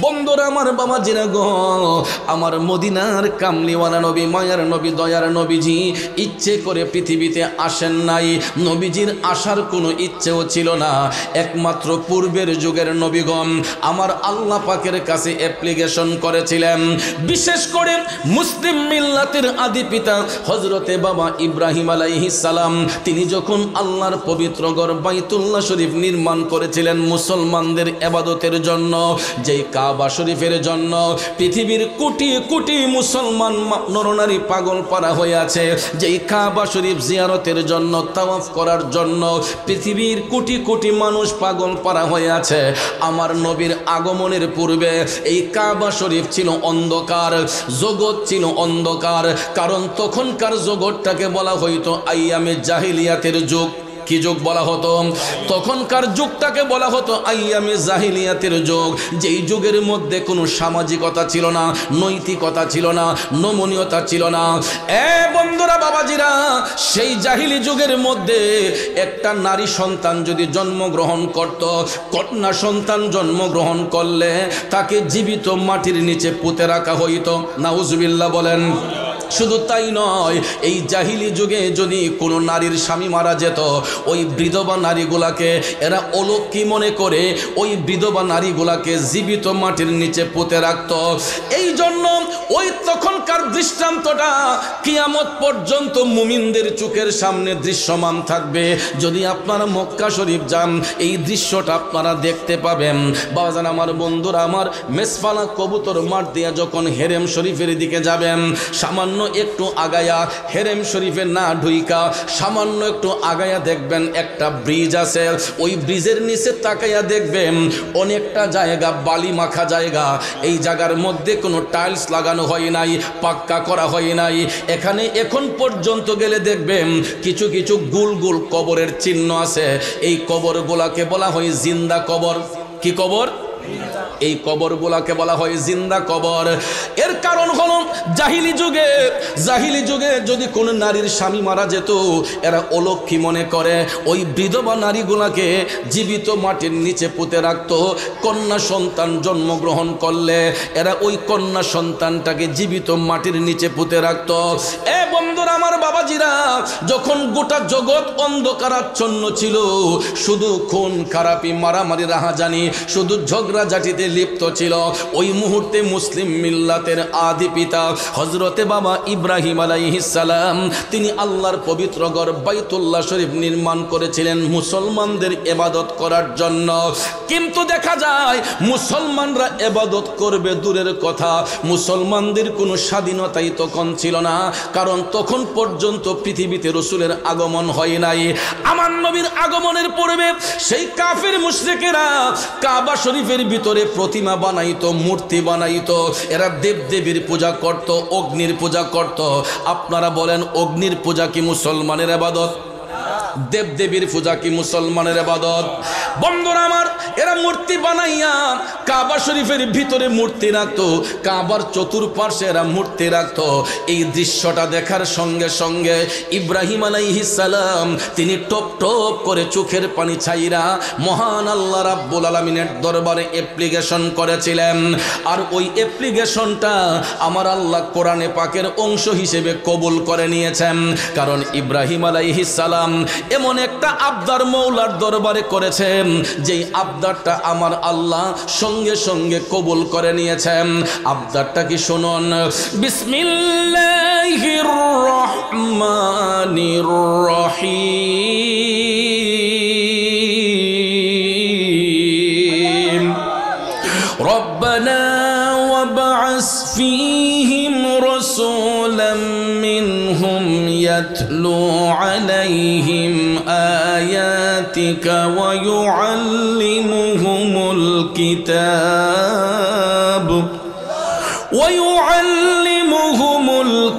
বন্ধুরা আমার, বাবা জিরা গো, আমার মদিনার কামলিওয়ালা নবী, মায়ার নবী, দয়ার নবীজি ইচ্ছে করে পৃথিবীতে আসেন নাই। নবীজির আসার কোনো ইচ্ছেও ছিল না। একমাত্র পূর্বের যুগের নবীগণ আমার আল্লাহ পাকের কাছে অ্যাপ্লিকেশন করেছিলেন। বিশেষ করে মুসলিম মিল্লাতের আদি পিতা হজরতে বাবা ইব্রাহিম আলাইহিস সালাম, তিনি যখন আল্লাহর পবিত্র ঘর বাইতুল্লাহ শরীফ নির্মাণ করেছিলেন মুসলমানদের ইবাদতের জন্য, যেই কাবা শরীফের জন্য পৃথিবীর কোটি কোটি মুসলমান নরনারী পাগল পারা হয়ে আছে, যেই কাবা শরীফ জিয়ারতের জন্য, তাওয়াফ করার জন্য পৃথিবীর কোটি কোটি মানুষ পাগল পারা হয়ে আছে। আমার নবীর আগমনের পূর্বে এই কাবা শরীফ ছিল অন্ধকার, জগৎ ছিল অন্ধকার। কারণ তখনকার জগৎটাকে বলা হইতো আইয়ামে জাহিলিয়াতের যুগ। কি যুগ বলা হতো? তখনকার যুগটাকে বলা হতো আইয়ামে জাহিলিয়াতের যুগ। যেই যুগের মধ্যে কোনো সামাজিকতা ছিল না, নৈতিকতা ছিল না, নমনীয়তা ছিল না। বন্ধুরা, বাবাজিরা, সেই জাহিলি যুগের মধ্যে একটা নারী সন্তান যদি জন্মগ্রহণ করত, কন্যা সন্তান জন্মগ্রহণ করলে তাকে জীবিত মাটির নিচে পুঁতে রাখা হইতো। নাউজুবিল্লাহ বলেন। শুধু তাই নয়, এই জাহিলি যুগে যদি কোনো নারীর স্বামী মারা যেত, ওই বিধবা নারীগুলাকে এরা অলক্ষী মনে করে ওই বিধবা নারীগুলাকে জীবিত মাটির নিচে পুঁতে রাখত। এই জন্য ওই তখনকার দৃষ্টান্তটা কিয়ামত পর্যন্ত মুমিনদের চোখের সামনে দৃশ্যমান থাকবে। যদি আপনারা মক্কা শরীফ যান, এই দৃশ্যটা আপনারা দেখতে পাবেন। বাবাজান আমার, বন্ধুরা আমার, মেসফালা কবুতর মাঠ দিয়ে যখন হেরেম শরীফের দিকে যাবেন, সামান্য একটু আগায়া, হেরেম শরীফে না ঢুইকা সামান্য একটু আগায়া দেখবেন একটা ব্রিজ আছে। ওই ব্রিজের নিচে তাকাইয়া দেখবেন অনেকটা জায়গা বালি মাখা জায়গা। এই জায়গার মধ্যে কোনো টাইলস লাগানো হয় নাই, পাক্কা করা হয় নাই। এখানে এখন পর্যন্ত গেলে দেখবেন কিছু কিছু গুল গুল কবরের চিহ্ন আছে। এই কবরগুলাকে বলা হয় জিন্দা কবর। কি কবর? এই কবরগুলাকে বলা হয় জিন্দা কবর। এর কারণ হলো জাহিলি যুগে যদি কোনো নারীর স্বামী মারা যেত, এরা অলক্ষী মনে করে ওই বিধবা নারীগুলাকে জীবিত মাটির নিচে পুঁতে রাখত। কন্যা সন্তান জন্মগ্রহণ করলে এরা ওই কন্যা সন্তানটাকে জীবিত মাটির নিচে পুঁতে রাখত। বন্ধুরা আমার, বাবাজিরা, যখন গোটা জগৎ অন্ধকারাচ্ছন্ন ছিল, শুধু খুন খারাপি, মারামারি, রাহাজানি, শুধু ঝগড়াঝাটিতে লিপ্ত ছিল, ওই মুহূর্তে মুসলিম মিল্লাতের আদি পিতা হজরতে বাবা ইব্রাহিম আলাইহিস সালাম, তিনি আল্লাহর পবিত্র ঘর বাইতুল্লাহ শরীফ নির্মাণ করেছিলেন মুসলমানদের ইবাদত করার জন্য। কিন্তু দেখা যায় মুসলমানরা ইবাদত করবে দূরের কথা, মুসলমানদের কোনো স্বাধীনতাই তখন ছিল না। কারণ তখন পর্যন্ত পৃথিবীতে রাসূলের আগমন হয় নাই। আমার নবীর আগমনের পূর্বে সেই কাফির মুশরিকেরা কাবা শরীফের ভিতরে প্রতিমা বানাইতো, মূর্তি বানাইতো। এরা দেবদেবীর পূজা করত, অগ্নির পূজা করত। আপনারা বলেন, অগ্নির পূজা কি মুসলমানের ইবাদত? দেবদেবীর পূজা কি মুসলমানের ইবাদত? বন্ধুরা আমার, এরা মূর্তি বানাইয়া কাবা শরীফের ভিতরে মূর্তি রাখতো, কাবার চতুর্পার্শ্বে এরা মূর্তি রাখতো। এই দৃশ্যটা দেখার সঙ্গে সঙ্গে ইব্রাহিম আলাইহিস সালাম তিনি টপ টপ করে চোখের পানি ছাইরা মহান আল্লাহ রাব্বুল আলামিনের দরবারে অ্যাপ্লিকেশন করেছিলেন। আর ওই অ্যাপ্লিকেশনটা আমার আল্লাহ কোরআনে পাকের অংশ হিসেবে কবুল করে নিয়েছেন। কারণ ইব্রাহিম আলাইহিস সালাম এমন একটা আবদার মৌলার দরবারে করেছেন, যেই আবদারটা আমার আল্লাহ সঙ্গে সঙ্গে কবুল করে নিয়েছেন। আবদারটা কি শুনুন। বিসমিল্লাহির রহমানির রহিম। রব্বানা ওয়াবআস ফীহিম রাসূলাম মিনহুম ইয়াতলু আলাইহিম আয়াতিকা ওয়া ইউআল্লিমুহুমুল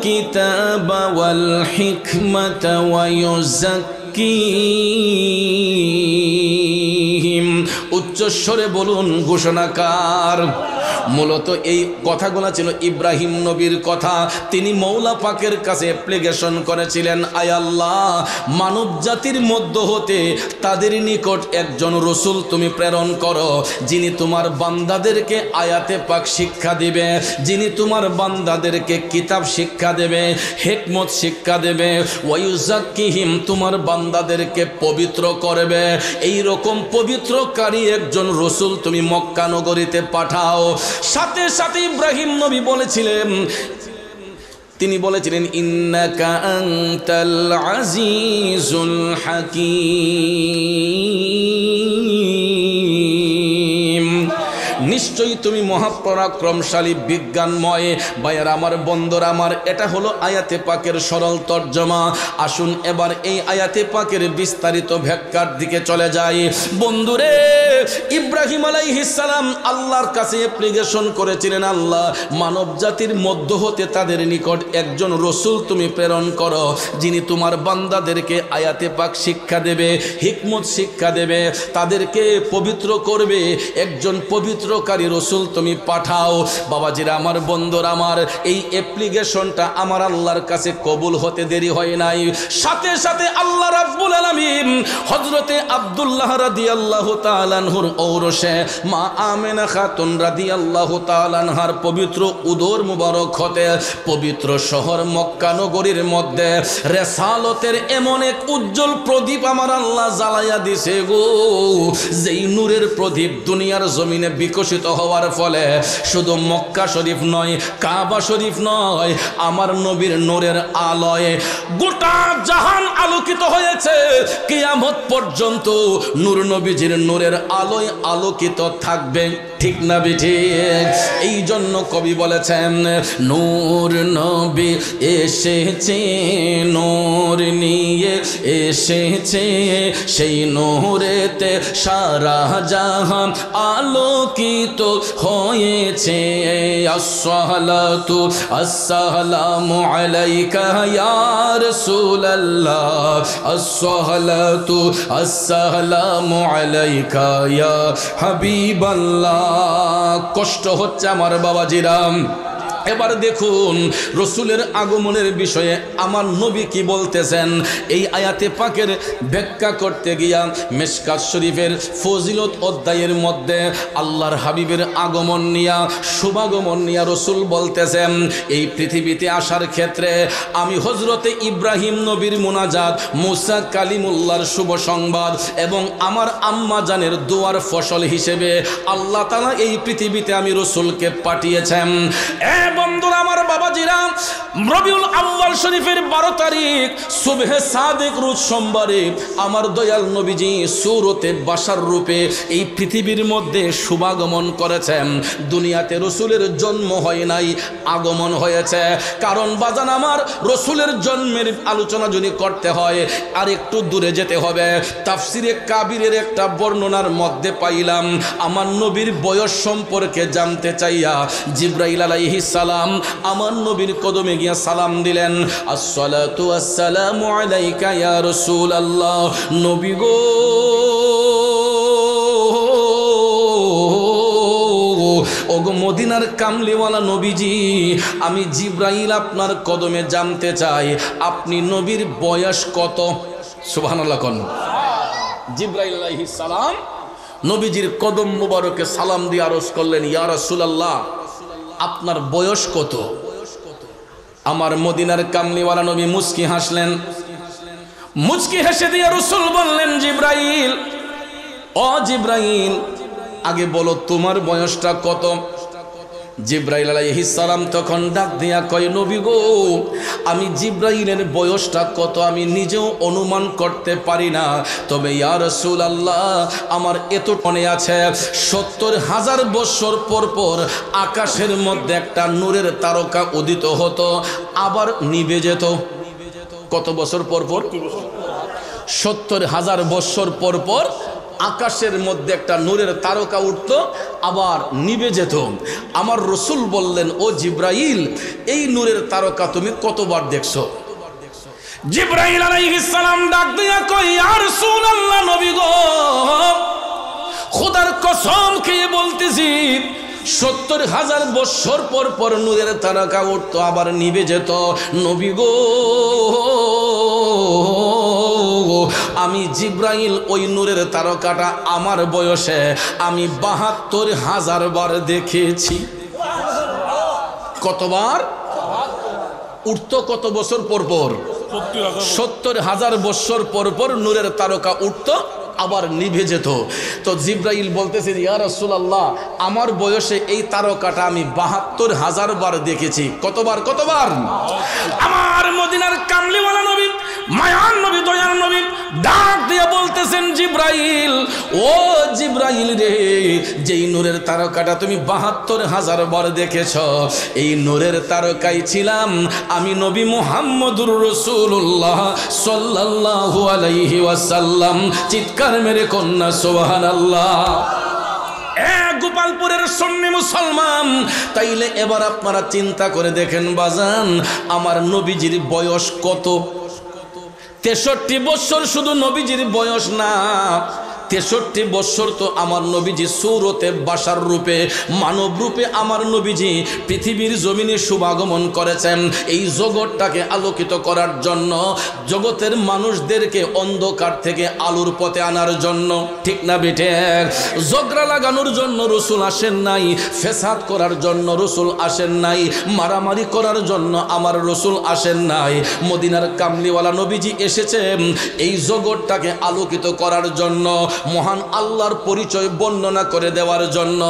কিতাবা ওয়াল হিকমাতা ওয়া ইউযাক্কিহিম। উচ্চস্বরে বলুন ঘোষণাকার। মূলত এই কথাগুলো ছিল ইব্রাহিম নবীর কথা। তিনি মৌলা পাকের কাছে অ্যাপ্লিকেশন করেছিলেন, আয় আল্লাহ, মানব জাতির মধ্য হতে তাদের নিকট একজন রসুল তুমি প্রেরণ করো, যিনি তোমার বান্দাদেরকে আয়াতে পাক শিক্ষা দিবে, যিনি তোমার বান্দাদেরকে কিতাব শিক্ষা দেবে, হিকমত শিক্ষা দেবে, ওয়ায়ুযাক্কিহিম, তোমার বান্দাদেরকে পবিত্র করবে। এই রকম পবিত্রকারী একজন রসুল তুমি মক্কা নগরীতে পাঠাও। সাথে সাথে ইব্রাহিম নবী বলেছিলেন, তিনি বলেছিলেন, ইন্নাকা আনতাল আজিজুল হাকীম, নিশ্চয়ই তুমি মহাপরাক্রমশালী বিজ্ঞানময়। ভাইয়ার আমার, বন্ধুর আমার, এটা হলো আয়াতে পাকের সরল তর্জমা। আসুন এবার এই আয়াতে পাকের বিস্তারিত ব্যাখ্যার দিকে চলে যাই। বন্ধুরে, ইব্রাহিম আলাইহিস সালাম আল্লাহর কাছে অ্যাপ্লিকেশন করেছিলেন, আল্লাহ, মানব জাতির মধ্য হতে তাদের নিকট একজন রসুল তুমি প্রেরণ করো, যিনি তোমার বান্দাদেরকে আয়াতে পাক শিক্ষা দেবে, হিকমত শিক্ষা দেবে, তাদেরকে পবিত্র করবে। একজন পবিত্রকারী রসুল তুমি পাঠাও। বাবাজিরা আমার, বন্ধুরা আমার, এই অ্যাপ্লিকেশনটা আমার আল্লাহর কাছে কবুল হতে দেরি হয় নাই। সাথে সাথে আল্লাহ রাব্বুল আলামিন হযরতে আব্দুল্লাহ রাদিয়াল্লাহু তাআলা আনহুর ঔরসে মা আমেনা খাতুন রাদিয়াল্লাহু তাআলা আনহার পবিত্র উদর মুবারক হতে পবিত্র শহর মক্কা নগরীর মধ্যে রিসালতের এমন এক উজ্জ্বল প্রদীপ আমার আল্লাহ জ্বালাইয়া দিছে গো, যেই নূরের প্রদীপ দুনিয়ার জমিনে বিকশিত হওয়ার ফলে শুধু মক্কা শরীফ নয়, কাবা শরীফ নয়, আমার নবীর নূরের আলোয় গোটা জাহান আলোকিত হয়েছে। কিয়ামত পর্যন্ত নূর নবীজির নূরের আলোয় আলোকিত থাকবে। ঠিক না ঠিক? এই জন্য কবি বলেছেন, নূর নবী এসেছে, নূর নিয়ে এসেছে, সেই নূরেতে সারা জাহান আলোকিত হয়েছে। আসসালাতু আসসালামু আলাইকা ইয়া রাসূলুল্লাহ, আসসালাতু আসসালামু আলাইকা ইয়া হাবিবাল্লাহ। কষ্ট হচ্ছে আমার বাবাজিরা। এবার দেখুন রসুলের আগমনের বিষয়ে আমার নবী কি বলতেছেন। এই আয়াতে পাকের ব্যাখ্যা করতে গিয়া মিশকাত শরীফের ফজিলত অধ্যায়ের মধ্যে আল্লাহর হাবিবের আগমন নিয়া, শুভাগমন নিয়া রসুল বলতেছেন, এই পৃথিবীতে আসার ক্ষেত্রে আমি হজরতে ইব্রাহিম নবীর মুনাজাত, মুসা কালিমুল্লাহর শুভ সংবাদ এবং আমার আম্মা জানের দোয়ার ফসল হিসেবে আল্লাহ তাআলা এই পৃথিবীতে আমি রসুলকে পাঠিয়েছেন। বন্ধুরা আমার, বাবাজিরা, রবিউল আউয়াল শরীফের 12 তারিখ সুবহে সাদিক রোজ সোমবারে আমার দয়াল নবীজি সূরতে বাশার রূপে এই পৃথিবীর মধ্যে শুভাগমন করেছেন। দুনিয়াতে রসুলের জন্ম হয় নাই, আগমন হয়েছে। কারণ বাজান আমার, রসুলের জন্মের আলোচনা যদি করতে হয় আর একটু দূরে যেতে হবে। তাফসিরে কাবিরের একটা বর্ণনার মধ্যে পাইলাম, আমার নবীর বয়স সম্পর্কে জানতে চাইয়া জিবরাইল আলাইহিস সালাম আমার নবীর কদমে গিয়া সালাম দিলেন, আসসালাতু আসসালামু আলাইকা ইয়া রাসূলুল্লাহ। নবী গো, ওগো মদিনার কামলিওয়ালা নবীজি, আমি জিবরাইল আপনার কদমে জানতে চাই আপনি নবীর বয়স কত? সুবহানাল্লাহ কোন। জিবরাইল আলাইহিস সালাম নবীজির কদম মুবারকে সালাম দিয়ে আরজ করলেন, ইয়া রাসূলুল্লাহ, আপনার বয়স কত? আমার মদিনার কামলিওয়ালা নবী মুচকি হাসলেন। মুচকি হেসে দিয়ে রাসূল বললেন, জিবরাইল, ও জিবরাইল, আগে বলো তোমার বয়সটা কত? জিবরাইল আলাইহিস সালাম তখন ডাক দিয়া কয়, নবী গো, আমি জিবরাইলের বয়সটা কত আমি নিজেও অনুমান করতে পারি না, তবে ইয়া রাসূলুল্লাহ আমার এত মনে আছে ৭০,০০০ বছর পর পর আকাশের মধ্যে একটা নূরের তারকা উদিত হতো, আবার নিভে যেত। কত বছর পর পর? ৭০,০০০ বছর পর পর আকাশের মধ্যে একটা নূরের তারকা উঠত, আবার নিভে যেত। আমার রসুল বললেন, ও জিবরাইল, এই নূরের তারকা তুমি কতবার দেখছো? জিবরাইল আলাইহিস সালাম ডাক দিয়া কই, ইয়া রাসূলুল্লাহ, নবী গো, খোদার কসম খেয়ে বলতেছি 70,000 বছর পর পর নূরের তারকা উঠতো আবার নিভে যেত। নবী গো, আমি জিব্রাইল ওই নূরের তারকাটা আমার বয়সে আমি 72,000 বার দেখেছি। কতবার উঠতো? কত বছর পর পর? 70,000 বছর পর পর নূরের তারকা উঠতো আবার নিভে যেত। তো জিব্রাইল বলতেছে, ইয়া রাসূলুল্লাহ, আমার বয়সে এই তারকাটা আমি 72,000 বার দেখেছি। কতবার? কতবার? আমার মদিনার কামলিওয়ালা নবী, মায়ার নবী, দয়ার নবী ডাক দিয়ে বলতেছেন, জিব্রাইল, ও জিব্রাইল রে, যেই নূরের তারকাটা তুমি 72,000 বার দেখেছ, এই নূরের তারকাই ছিলাম আমি নবী মুহাম্মদুর রাসূলুল্লাহ সাল্লাল্লাহু আলাইহি ওয়াসাল্লাম। চিৎকার মেরে কন্যা সুবহানাল্লাহ। গোপালপুরের সুন্নি মুসলমান, তাইলে এবার আপনারা চিন্তা করে দেখেন বাজান, আমার নবীজির বয়স কত? 63 বছর। শুধু নবীজির বয়স না, 63 বছর তো আমার নবীজি সূরতে বাশার রূপে, মানব রূপে আমার নবীজি পৃথিবীর জমিনে শুভাগমন করেছেন এই জগৎটাকে আলোকিত করার জন্য, জগতের মানুষদেরকে অন্ধকার থেকে আলোর পথে আনার জন্য। ঠিক না বেটে? ঝগড়া লাগানোর জন্য রসুল আসেন নাই, ফেসাদ করার জন্য রসুল আসেন নাই, মারামারি করার জন্য আমার রসুল আসেন নাই। মদিনার কামলিওয়ালা নবীজি এসেছেন এই জগৎটাকে আলোকিত করার জন্য, মহান আল্লাহর পরিচয় বর্ণনা করে দেওয়ার জন্য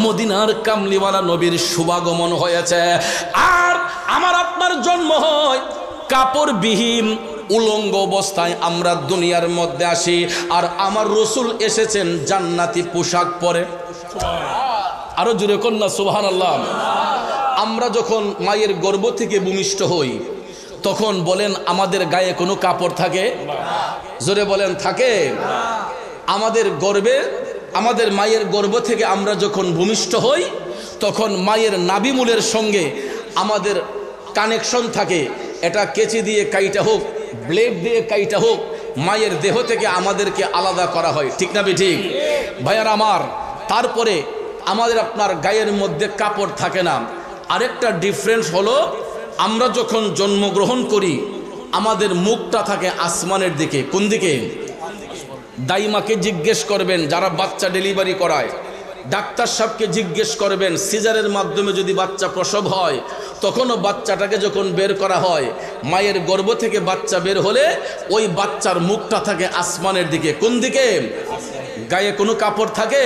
মদিনার কামলিওয়ালা নবীর শুভাগমন হয়েছে। আর আমার আপনার জন্ম হয় কাপড়বিহীন উলঙ্গ অবস্থায় আমরা দুনিয়ার মধ্যে আসি, আর আমার রসুল এসেছেন জান্নাতি পোশাক পরে। আরো জোরে কন্যা সুবহানাল্লাহ। আমরা যখন মায়ের গর্ভ থেকে ভূমিষ্ঠ হই তখন বলেন আমাদের গায়ে কোনো কাপড় থাকে? জোরে বলেন, থাকে? আমাদের গর্ভে, আমাদের মায়ের গর্ভ থেকে আমরা যখন ভূমিষ্ঠ হই তখন মায়ের নাভিমূলের সঙ্গে আমাদের কানেকশন থাকে। এটা কেচি দিয়ে কাইটা হোক, ব্লেড দিয়ে কাইটা হোক, মায়ের দেহ থেকে আমাদেরকে আলাদা করা হয়। ঠিক না ঠিক ভাইয়ার আমার? তারপরে আমাদের আপনার গায়ের মধ্যে কাপড় থাকে না। আরেকটা ডিফারেন্স হলো, আমরা যখন জন্মগ্রহণ করি আমাদের মুখটা থাকে আসমানের দিকে। কোন দিকে? দাইমাকে জিজ্ঞেস করবেন, যারা বাচ্চা ডেলিভারি করায়, ডাক্তার সাহেবকে জিজ্ঞেস করবেন, সিজারের মাধ্যমে যদি বাচ্চা প্রসব হয় তখনও বাচ্চাটাকে যখন বের করা হয়, মায়ের গর্ভ থেকে বাচ্চা বের হলে ওই বাচ্চার মুখটা থাকে আসমানের দিকে। কোন দিকে? গায়ে কোনো কাপড় থাকে?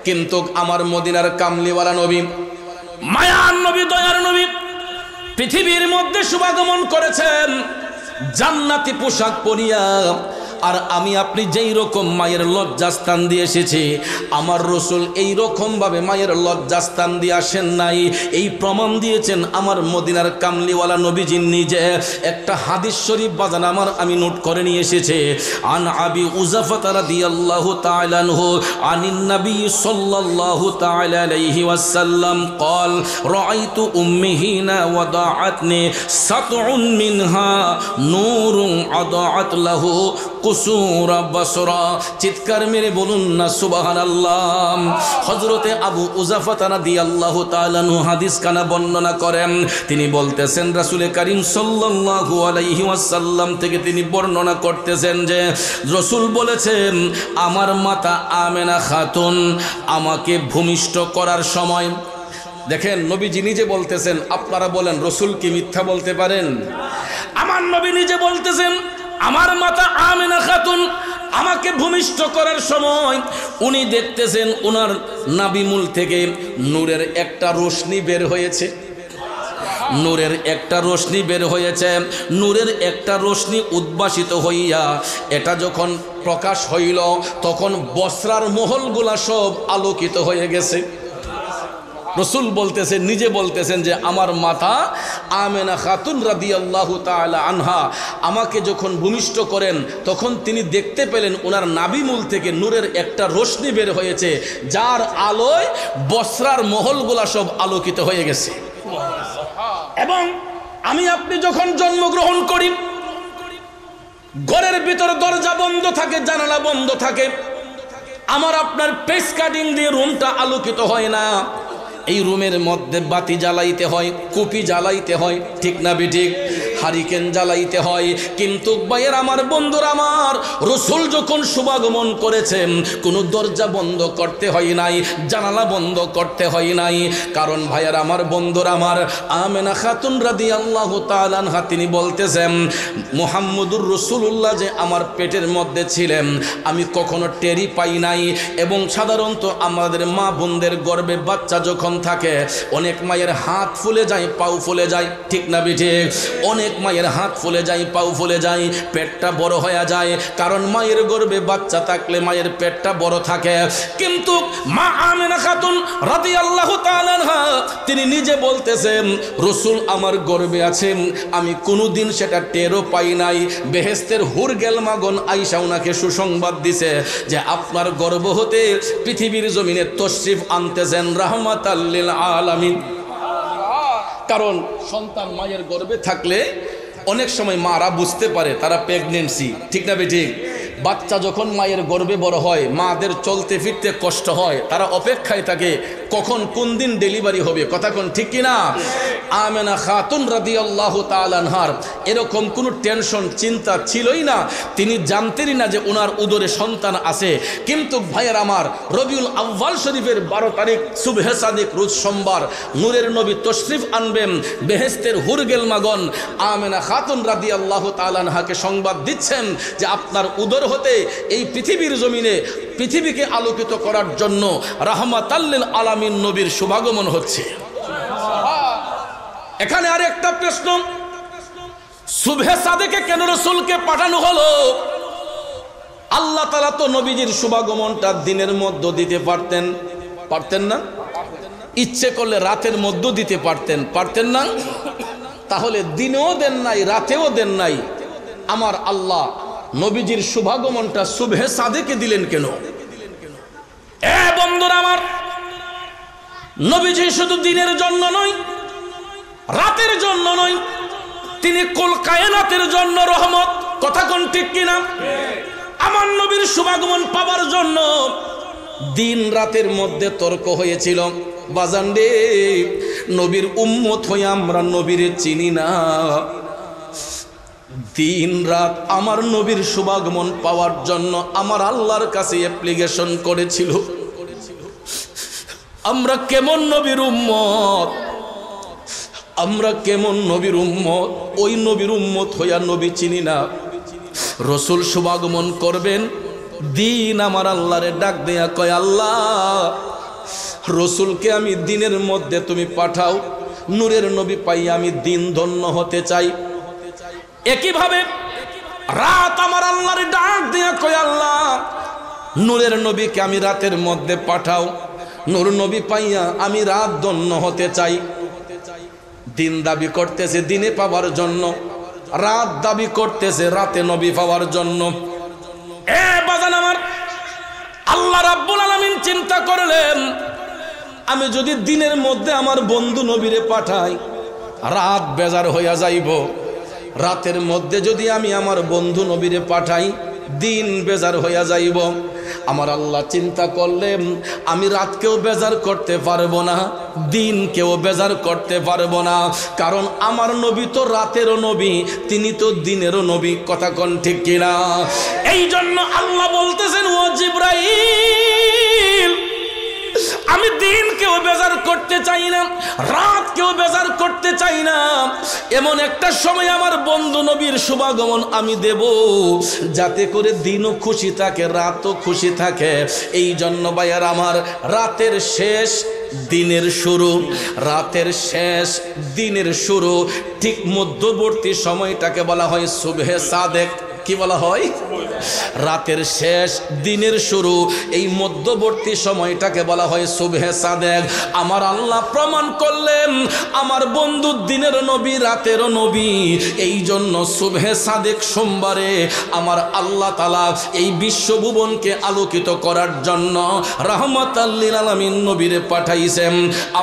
কিন্তু আমার মদিনার কামলিওয়ালা নবী, মায়ার নবী, দয়ার নবী পৃথিবীর মধ্যে শুভাগমন করেছেন জান্নাতি পোশাক পরিয়া। আর আমি আপনি যেই রকম মায়ের লজ্জাস্থান দিয়ে এসেছি, আমার রসুল এই রকমভাবে মায়ের লজ্জাস্থান দিয়ে আসেন নাই। এই প্রমাণ দিয়েছেন আমার মদিনার কামলিওয়ালা নবীজি নিজে। একটা হাদিস শরীফ বাজান আমার আমি নোট করে নিয়ে এসেছে। আন আবি উজাফা রাদিয়াল্লাহু তাআলা আনহু আনিন নবী সাল্লাল্লাহু তাআলা আলাইহি ওয়াসাল্লাম قال রাআইতু উম্মি হিনা ওয়াদাআতনি সাতউন মিনহা নূরুন আদাআত লাহু কুসুরা বসরা। চিৎকার মেরে বলুন না সুবহানাল্লাহ। হযরতে আবু উজাফা রাদিয়াল্লাহু তাআলা আনহু হাদিস কানা বর্ণনা করেন। তিনি বলতেছেন রাসূল করিম সাল্লাল্লাহু আলাইহি ওয়াসাল্লাম থেকে তিনি বর্ণনা করতেছেন যে রাসূল বলেছেন, আমার মাতা আমেনা খাতুন আমাকে ভূমিষ্ঠ করার সময়, দেখেন নবীজি নিজে বলতেছেন, আপনারা বলেন রাসূল কি মিথ্যা বলতে পারেন? আমার নবী নিজে বলতেছেন, আমার মাতা আমেনা খাতুন আমাকে ভূমিষ্ঠ করার সময় উনি দেখতেছেন ওনার নাভিমূল থেকে নূরের একটা রশ্মি বের হয়েছে। নূরের একটা রশ্মি বের হয়েছে। নূরের একটা রশ্মি উদ্ভাসিত হইয়া এটা যখন প্রকাশ হইল তখন বসরার মহলগুলা সব আলোকিত হয়ে গেছে। রসুল বলতেছেন, নিজে বলতেছেন যে আমার মাতা আমেনা খাতুন রাদিয়াল্লাহু তাআলা আনহা আমাকে যখন ভূমিষ্ঠ করেন তখন তিনি দেখতে পেলেন ওনার নাভিমূল থেকে নূরের একটা রশ্মি বের হয়েছে, যার আলোয় বসরার মহলগুলা সব আলোকিত হয়ে গেছে। এবং আমি আপনি যখন জন্মগ্রহণ করি ঘরের ভিতর দরজা বন্ধ থাকে, জানালা বন্ধ থাকে, আমার আপনার পেস কাটিং দিয়ে রুমটা আলোকিত হয় না। এই রুমের মধ্যে বাতি জ্বালাইতে হয়, কুপি জ্বালাইতে হয়, ঠিক না বেঠিক? হারিকেন জ্বালাইতে হয়। কিন্তু ভাইয়ের আমার, বন্ধুর আমার, রসুল যখন শুভাগমন করেছেন কোনো দরজা বন্ধ করতে হয় নাই, জানালা বন্ধ করতে হয় নাই। কারণ ভাইয়ের আমার, বন্ধুর আমার, আমেনা খাতুন রাদিয়াল্লাহু তাআলা আনহা তিনি বলতেছেন, মুহাম্মদুর রাসূলুল্লাহ যে আমার পেটের মধ্যে ছিলেন আমি কখনো টেরি পাই নাই। এবং সাধারণত আমাদের মা বোনদের গর্ভে বাচ্চা যখন থাকে অনেক মায়ের হাত ফুলে যায়, পাও ফুলে যায়, ঠিক না বেঠিক? অনেক মায়ের হাত ফুলে যায়, পাও ফুলে যায়, পেটটা বড় হয়ে যায়। কারণ মায়ের গর্ভে বাচ্চা থাকলে মায়ের পেটটা বড় থাকে। কিন্তু মা আমেনা খাতুন রাদিয়াল্লাহু তাআলা আনহা তিনি নিজে বলতেছেন, রাসূল আমার গর্ভে আছেন, আমি কোনোদিন সেটা টেরও পাই নাই। বেহেশতের হুর গেলমাগন আয়েশা ওনাকে সুসংবাদ দিছে যে আপনার গর্ভ হতে পৃথিবীর জমিনে তশরিফ আনতেছেন রাহমাতাল লিল আলামিন। কারণ সন্তান মায়ের গর্ভে থাকলে অনেক সময় মারা বুঝতে পারে তারা প্রেগনেন্সি, ঠিক না বেঠিক? বাচ্চা যখন মায়ের গর্ভে বড় হয় মাদের চলতে ফিরতে কষ্ট হয়, তারা অপেক্ষায় থাকে কখন কোন দিন ডেলিভারি হবে, কথা কোন ঠিক কিনা? আমেনা খাতুন রাদিয়াল্লাহু তাআলা আনহার এরকম কোনো টেনশন চিন্তা ছিলই না, তিনি জানতেনই না যে ওনার উদরে সন্তান আছে। কিন্তু ভাইয়ের আমার, রবিউল আউয়াল শরীফের 12 তারিখ সুবহে সাদিক রোজ সোমবার নূরের নবী তশরিফ আনবেন। বেহেশতের হুর গেলমাগন আমেনা খাতুন রাদিয়াল্লাহু তাআলা আনহাকে সংবাদ দিচ্ছেন যে আপনার উদর হতে এই পৃথিবীর জমিনে পৃথিবীকে আলোকিত করার জন্য রাহমাতাল লিল আলামিন নবীর শুভাগমন হচ্ছে। এখানে আরেকটা প্রশ্ন, সুবহে সাদেকে কেন রাসূলকে পাঠানো হলো? আল্লাহ তাআলা তো নবীজির শুভাগমনটা দিনের মধ্যে দিতে পারতেন, পারতেন না? ইচ্ছে করলে রাতের মধ্যে দিতে পারতেন, পারতেন না? তাহলে দিনেও দেন নাই, রাতেও দেন নাই, আমার আল্লাহ নবীজির শুভাগমনটা সুবহে সাদেকে দিলেন কেন? এ বন্ধুরা আমার, নবীজি শুধু দিনের জন্য নয়, রাতের জন্য নয়, তিনি কুল কায়নাতের জন্য রহমত, কথা কোন ঠিক কিনা? আমার নবীর শুভাগমন পাওয়ার জন্য দিন রাতের মধ্যে তর্ক হয়েছিল। বাজানডে, নবীর উম্মত হয়ে আমরা নবীর চিনি না, দিন রাত আমার নবীর শুভাগমন পাওয়ার জন্য আমার আল্লাহর কাছে অ্যাপ্লিকেশন করেছিল। আমরা কেমন নবীর উম্মত, আমরা কেমন নবীর উম্মত, ওই নবীর উম্মত হইয়া নবী চিনি না। রসুল শুভাগমন করবেন, দিন আমার আল্লাহরে ডাক দেয়া কয়, আল্লাহ রসুলকে আমি দিনের মধ্যে তুমি পাঠাও, নূরের নবী পাই আমি দিন ধন্য হতে চাই। একইভাবে রাত আমার আল্লাহরে ডাক দেয়া কয়, আল্লাহ নূরের নবীকে আমি রাতের মধ্যে পাঠাও, নূর নবী পাইয়া আমি রাত ধন্য হতে চাই। দিন দাবি করতেছে দিনে পাওয়ার জন্য, রাত দাবি করতেছে রাতে নবী পাওয়ার জন্য। এ বাজান আমার, আল্লাহ রাব্বুল আলামিন চিন্তা করলেন, আমি যদি দিনের মধ্যে আমার বন্ধু নবীরে পাঠাই রাত বেজার হইয়া যাইব, রাতের মধ্যে যদি আমি আমার বন্ধু নবীরে পাঠাই দিন বেজার হইয়া যাইব। আমার আল্লাহ চিন্তা করলেন, আমি রাতকেও বেজার করতে পারবো না, দিনকেও বেজার করতে পারবো না, কারণ আমার নবী তো রাতেরও নবী, তিনি তো দিনেরও নবী, কথা কোন ঠিক কিনা? এই জন্য আল্লাহ বলতেছেন, ও জিবরাইল, আমি দিনকেও বেজার করতে চাই না, রাতকেও বেজার করতে চাই না, এমন একটা সময় আমার বন্ধু নবীর শুভাগমন আমি দেব যাতে করে দিনও খুশি থাকে রাতও খুশি থাকে। এই জন্য ভাইয়ার আমার, রাতের শেষ দিনের শুরু, রাতের শেষ দিনের শুরু, ঠিক মধ্যবর্তী সময়টাকে বলা হয় সুবহে সাদেক। কি বলা হয়? রাতের শেষ দিনের শুরু, এই মধ্যবর্তী সময়টাকে বলা হয় সুবহে সাদেক। আমার আল্লাহ প্রমাণ করলেন আমার বন্ধু দিনের নবী রাতেরও নবী। এই জন্য সুবহে সাদেক সোমবারে আমার আল্লাহ তাআলা এই বিশ্বভুবনকে আলোকিত করার জন্য রাহমাতাল লিল আলামিন নবীরে পাঠাইছেন।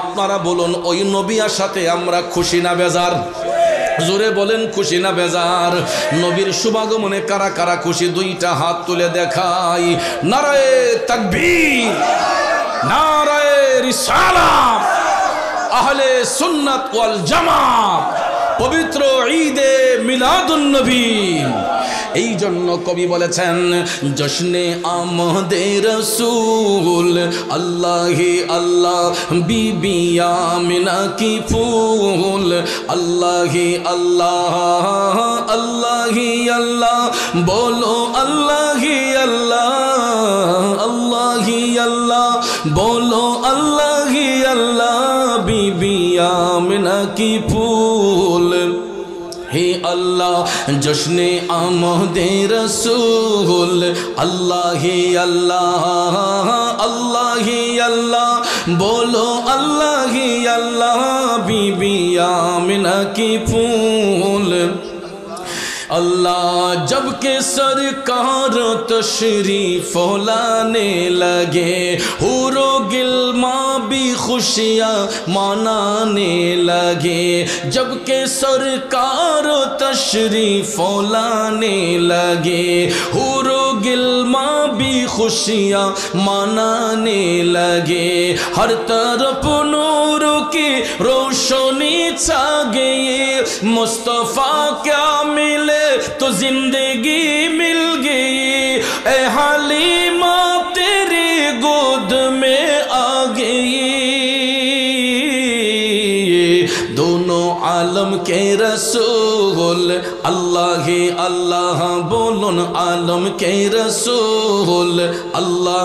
আপনারা বলুন, ওই নবী আসাতে আমরা খুশি না বেজার? জোরে বলেন, খুশি না বেজার? নবীর শুভাগমনে কারা কারা খুশি? দুইটা হাত তুলে দেখাই। নারায়ে তাকবীর, নারায়ে রিসালাত, সুন্নাত ওয়াল জামাত, পবিত্র ঈদে মিলাদুন নবী। এই জন্য কবি বলেছেন জশ্নে আমদে রসূল আল্লাহি আল্লাহ বিবি আমিনা কি ফুল, আল্লাহি আল্লাহ আল্লাহি আল্লাহ বলো আল্লাহি আল্লাহ আল্লাহি আল্লাহ বলো আল্লাহি আল্লাহ বিবি আমিনা কি ফুল। হে আল্লাহ জশ্নে আমদে রসূল আল্লাহি আল্লাহ আল্লাহি আল্লাহ বলো আল্লাহি আল্লাহ বিবি আমিনা কি ফুল। अल्लाह जब के सरकार तशरीफ लाने लगे, हुरो गिल्मा भी खुशियाँ मनाने लगे। जब के सरकार तशरीफ लाने लगे, हुरो गिल्मा भी खुशियाँ मनाने लगे। हर तरफ नूर की रोशनी छा गई, मुस्तफ़ा क्या मिले तो जिंदगी मिल गई। ए हलीमा तेरी गोद में आ गई। दोनों आलम के रसूल अल्लाह ही अल्लाह बोलन आलम के रसूल अल्लाह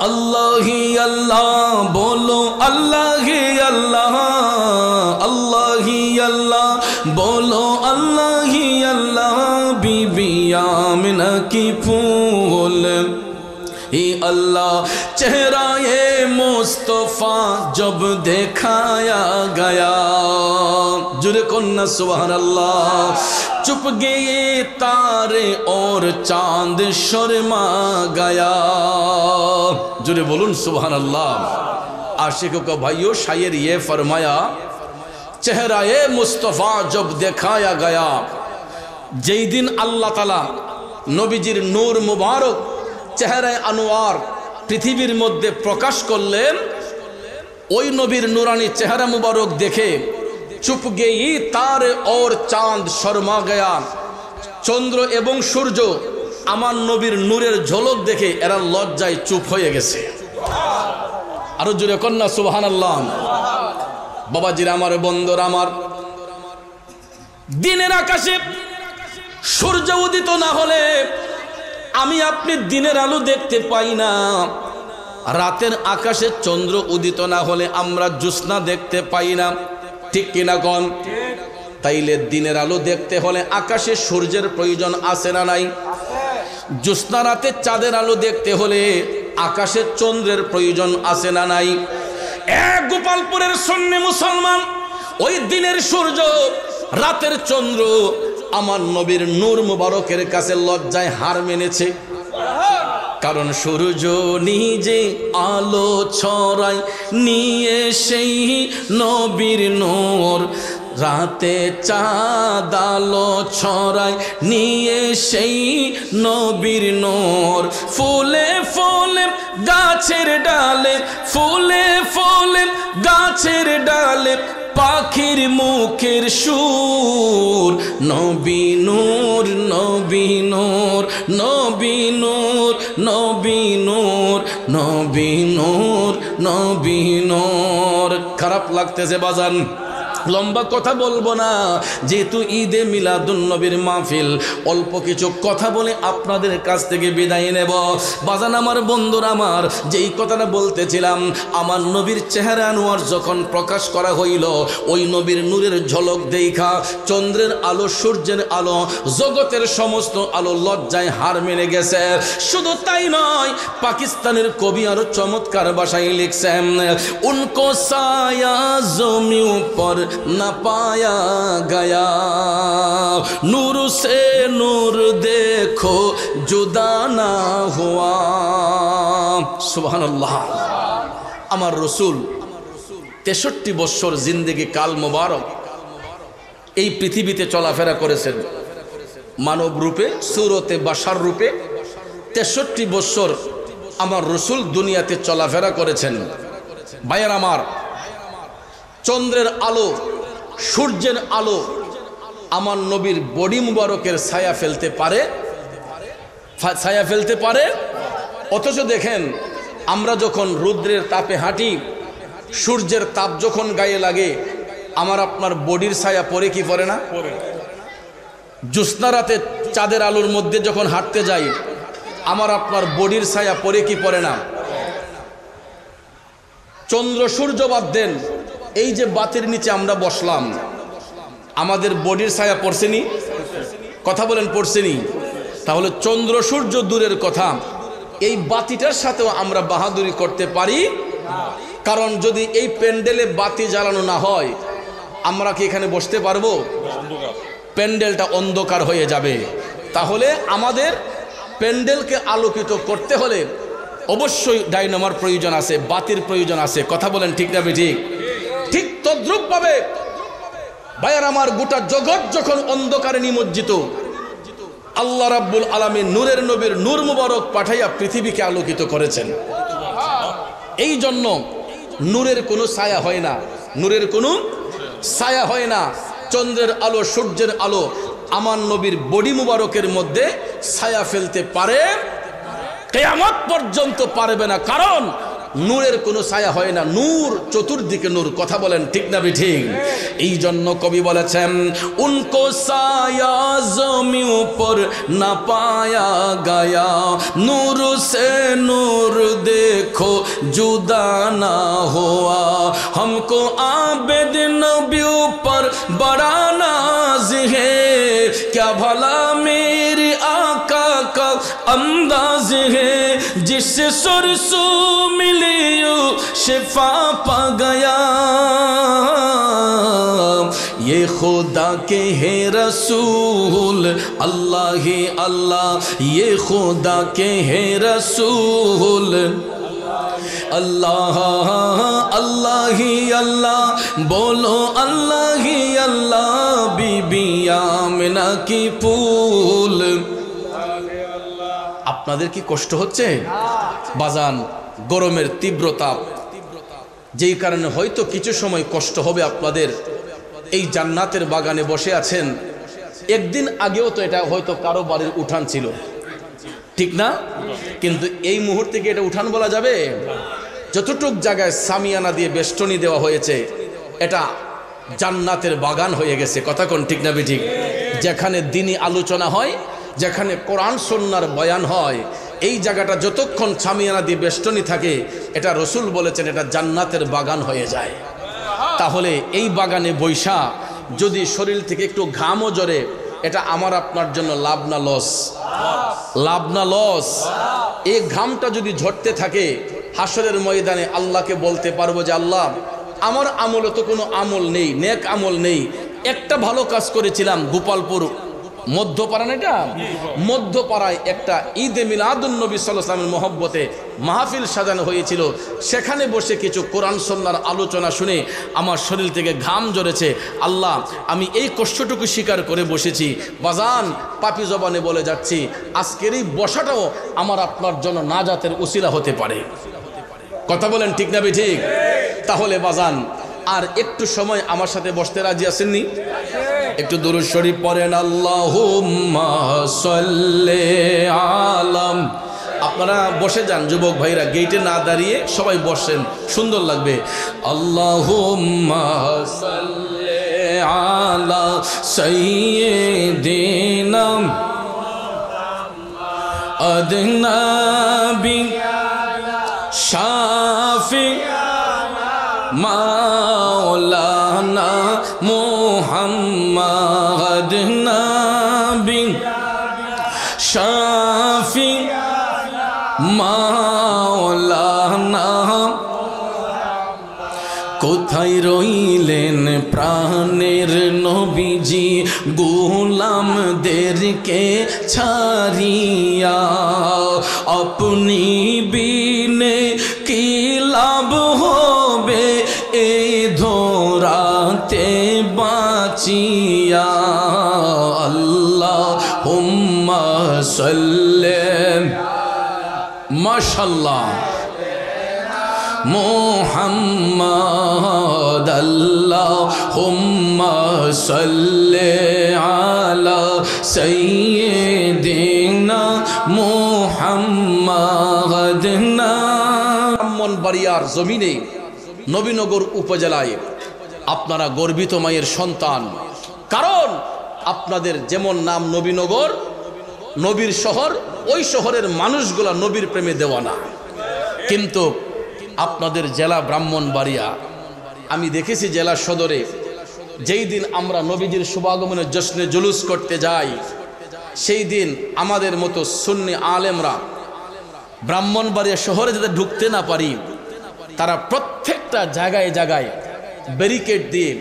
अल्लाह ही अल्लाह बोलो अल्लाह ही अल्लाह अल्लाह ही अल्लाह बोलो अल्लाह ही अल्लाह बीबी आमिना की फूल। ही अल्लाह चेहरा ये मुस्तफ़ा जब दिखाया गया, जुरे कन्ना सुभान अल्लाह। चुप गए तारे और चांद शर्मा गया, जुरे बोलून सुभान अल्लाह। आशिकों का भाइयों शायर ये फरमाया चेहरा ये मुस्तफ़ा जब दिखाया गया, जेई दिन अल्लाह ताला नबीजिर नूर मुबारक চেহারা আনোয়ার পৃথিবীর মধ্যে প্রকাশ করলেন, ওই নবীর নুরানি চেহারা মুবারক দেখে চুপ গেই তারে और চাঁদ শর্মা গয়া, চন্দ্র এবং সূর্য আমার নবীর নূরের ঝলক দেখে এরা লজ্জায় চুপ হয়ে গেছে। আরো জোরে কন্যা সুবহানাল্লাহ। বাবাজিরা আমার বন্ধুরা আমার, দিনের আকাশে সূর্য উদিত না হলে আমি আপনি দিনের আলো দেখতে পাই না, রাতের আকাশে চন্দ্র উদিত না হলে আমরা জ্যোৎস্না দেখতে পাই না, ঠিক কিনা কোন? তাইলে দিনের আলো দেখতে হলে আকাশে সূর্যের প্রয়োজন আছে না নাই? জ্যোৎস্না রাতে চাঁদের আলো দেখতে হলে আকাশে চন্দ্রের প্রয়োজন আছে না নাই? এক গোপালপুরের সুন্নি মুসলমান ওই দিনের সূর্য রাতের চন্দ্র আমার নবীর নূর মুবারকের কাছে লজ্জায় হার মেনেছে। কারণ সূর্য নিজে আলো ছড়ায় নিয়ে সেই নবীর নূর, রাতে চাঁদ আলো ছড়ায় নিয়ে সেই নবীর নূর। ফুলে ফুলে গাছের ডালে, ফুলে ফুলে গাছের ডালে পাখির মুখের সুর, নবী নূর নবী নূর নবী নূর নবী নূর নবী নূর নবী নূর। খারাপ লাগতেছে বাজান, লম্বা কথা বলবো না, যেহেতু ঈদে মিলাদুন নবীর মাহফিল, অল্প কিছু কথা বলে আপনাদের কাছ থেকে বিদায় নেব। বাজান আমার বন্ধুরা আমার, যেই কথাটা বলতেছিলাম, আমার নবীর চেহারা আনোয়ার যখন প্রকাশ করা হইল, ওই নবীর নূরের ঝলক দেখা চন্দ্রের আলো সূর্যের আলো জগতের সমস্ত আলো লজ্জায় হার মেনে গেছে। শুধু তাই নয়, পাকিস্তানের কবি আরো চমৎকার ভাষায় লিখছেন, উনকো সায়া জমি উপর न पाया गया, नूर से नूर देखो जुदा ना हुआ। सुबहानाल्लाह। আমার রসুল 63 বছর জিন্দেগি কাল মোবারক এই পৃথিবীতে চলাফেরা করেছেন, মানব রূপে সুরতে বাশার রূপে 63 বছর আমার রসুল দুনিয়াতে চলাফেরা করেছেন। ভাইয়ের আমার, চন্দ্রের আলো, সূর্যের আলো আমার নবীর বডি মুবারকের ছায়া ফেলতে পারে? ছায়া ফেলতে পারে। অথচ দেখেন আমরা যখন রৌদ্রের তাপে হাঁটি, সূর্যের তাপ যখন গায়ে লাগে, আমার আপনার বডির ছায়া পড়ে কি পড়ে না? জ্যোৎস্না রাতে চাঁদের আলোর মধ্যে যখন হাঁটতে যাই, আমার আপনার বডির ছায়া পড়ে কি পড়ে না? চন্দ্র সূর্য বাদ দেন, এই যে বাতির নিচে আমরা বসলাম, আমাদের বডির ছায়া পড়ছেনি? কথা বলেন, পড়ছেনি? তাহলে চন্দ্র সূর্য দূরের কথা, এই বাতিটার সাথেও আমরা বাহাদুরি করতে পারি। কারণ যদি এই প্যান্ডেলে বাতি জ্বালানো না হয়, আমরা কি এখানে বসতে পারবো? প্যান্ডেলটা অন্ধকার হয়ে যাবে। তাহলে আমাদের প্যান্ডেলকে আলোকিত করতে হলে অবশ্যই ডাইনামার প্রয়োজন আছে, বাতির প্রয়োজন আছে। কথা বলেন ঠিক না বেঠিক? ঠিক তদ্রূপ ভাবে ভাইয়ার আমার, গোটা জগৎ যখন অন্ধকারে নিমজ্জিত, আল্লাহ রাব্বুল আলামিন নূরের নবীর নূর মুবারক পাঠাইয়া পৃথিবীকে আলোকিত করেছেন। এই জন্য নূরের কোনো ছায়া হয় না, নূরের কোনো ছায়া হয় না। চন্দ্রের আলো, সূর্যের আলো আমার নবীর বডি মুবারকের মধ্যে ছায়া ফেলতে পারে? কিয়ামত পর্যন্ত পারবে না, কারণ নূরের কোনো ছায়া হয় না, নূর চতুর্দিকে নূর। কথা বলেন ঠিক না বেঠিক? এই জন্য কবি বলেছেন, উনকো সায়া জমি উপর না পায়া গায়া, নূর সে নূর দেখো জুদা না হুয়া, हमको आबिद नबी ऊपर बड़ा नाज है, क्या भला मेरे आका का अंदाज है, जिससे सुरसू मिली शिफा पा गया, ये खुदा के है रसूल अल्लाह ही अल्लाह, ये खुदा के है रसूल अल्लाह अल्लाह ही अल्लाह, बोलो अल्लाह ही अल्लाह, बीबी आमिना की फूल। আপনাদের কি কষ্ট হচ্ছে বাজান? গরমের তীব্রতা, যেই কারণে হয়তো কিছু সময় কষ্ট হবে আপনাদের। এই জান্নাতের বাগানে বসে আছেন, একদিন আগেও তো এটা হয়তো কারো বাড়ির উঠান ছিল, ঠিক না? কিন্তু এই মুহূর্তে কি এটা উঠান বলা যাবে? যতটুক জায়গায় সামিয়ানা দিয়ে বেষ্টনী দেওয়া হয়েছে, এটা জান্নাতের বাগান হয়ে গেছে। কথা কোন ঠিক না বেঠিক? যেখানে দ্বীনি আলোচনা হয়, যেখানে কোরআন সুন্নাহর বয়ান হয়, এই জায়গাটা যতক্ষণ সামিয়ানা দিয়ে বেষ্টনী থাকে, এটা রসুল বলেছেন এটা জান্নাতের বাগান হয়ে যায়। তাহলে এই বাগানে বৈশা যদি শরীর থেকে একটু ঘামও জড়ে, এটা আমার আপনার জন্য লাভ না লস? লাভ না লস? এই ঘামটা যদি ঝরতে থাকে, হাসরের ময়দানে আল্লাহকে বলতে পারবো যে আল্লাহ, আমার আমলে তো কোনো আমল নেই, নেক আমল নেই, একটা ভালো কাজ করেছিলাম। গোপালপুর মধ্যপাড়া, না এটা মধ্যপাড়ায় একটা ঈদে মিলাদুন নবী সাল্লাল্লাহু আলাইহি ওয়াসাল্লামের মহব্বতে মাহফিল সাজানো হয়েছিল। সেখানে বসে কিছু কোরআন সুন্নাহর আলোচনা শুনে আমার শরীর থেকে ঘাম ঝরেছে। আল্লাহ, আমি এই কষ্টটুকু স্বীকার করে বসেছি। বাজান, পাপি জবানে বলে যাচ্ছি, আজকের এই বসাটাও আমার আপনার জন্য নাজাতের উসিলা হতে পারে। কথা বলেন ঠিক না ঠিক? তাহলে বাজান, আর একটু সময় আমার সাথে বসতে রাজি আছেননি? একটু দুরূদ শরীফ পড়েন, আল্লাহুম্মা সাল্লি আলাম। আপনারা বসে যান, যুবক ভাইরা গেটে না দাঁড়িয়ে সবাই বসেন, সুন্দর লাগবে। আল্লাহুম্মা সাল্লি আলা সাইয়্যিদিনা আদনাবি শাফি মাওলানা মুহাম্মদ নবী শাফি মাওলানা। কোথায় রইলেন প্রাণের নবীজি, গোলামদেরকে ছাড়িয়া, আপনি বিনে কি লাভ হবে এই ধরাতে বাঁচিয়া। আল্লাহুম্মা সাল্লি, মাশাআল্লাহ, মুহাম্মদ আল্লাহুম্মা সাল্লি আলা সাইয়্যিদিনা মুহাম্মাদিনা। ব্রাহ্মণবাড়িয়ার জমিনে নবীনগর উপজেলায় আপনারা গর্বিত মায়ের সন্তান, কারণ আপনাদের যেমন নাম নবীনগর, নবীর শহর, ওই শহরের মানুষগুলা নবীর প্রেমে দেওয়ানা। কিন্তু আপনাদের জেলা ব্রাহ্মণবাড়িয়া, আমি দেখেছি জেলা সদরে যেই দিন আমরা নবীজির শুভাগমনের জশ্নে জুলুস করতে যাই, সেই দিন আমাদের মতো সুন্নি আলেমরা ব্রাহ্মণবাড়িয়া শহরে যাতে ঢুকতে না পারি, তারা প্রত্যেকটা জায়গায় জায়গায় ব্যারিকেড দিয়ে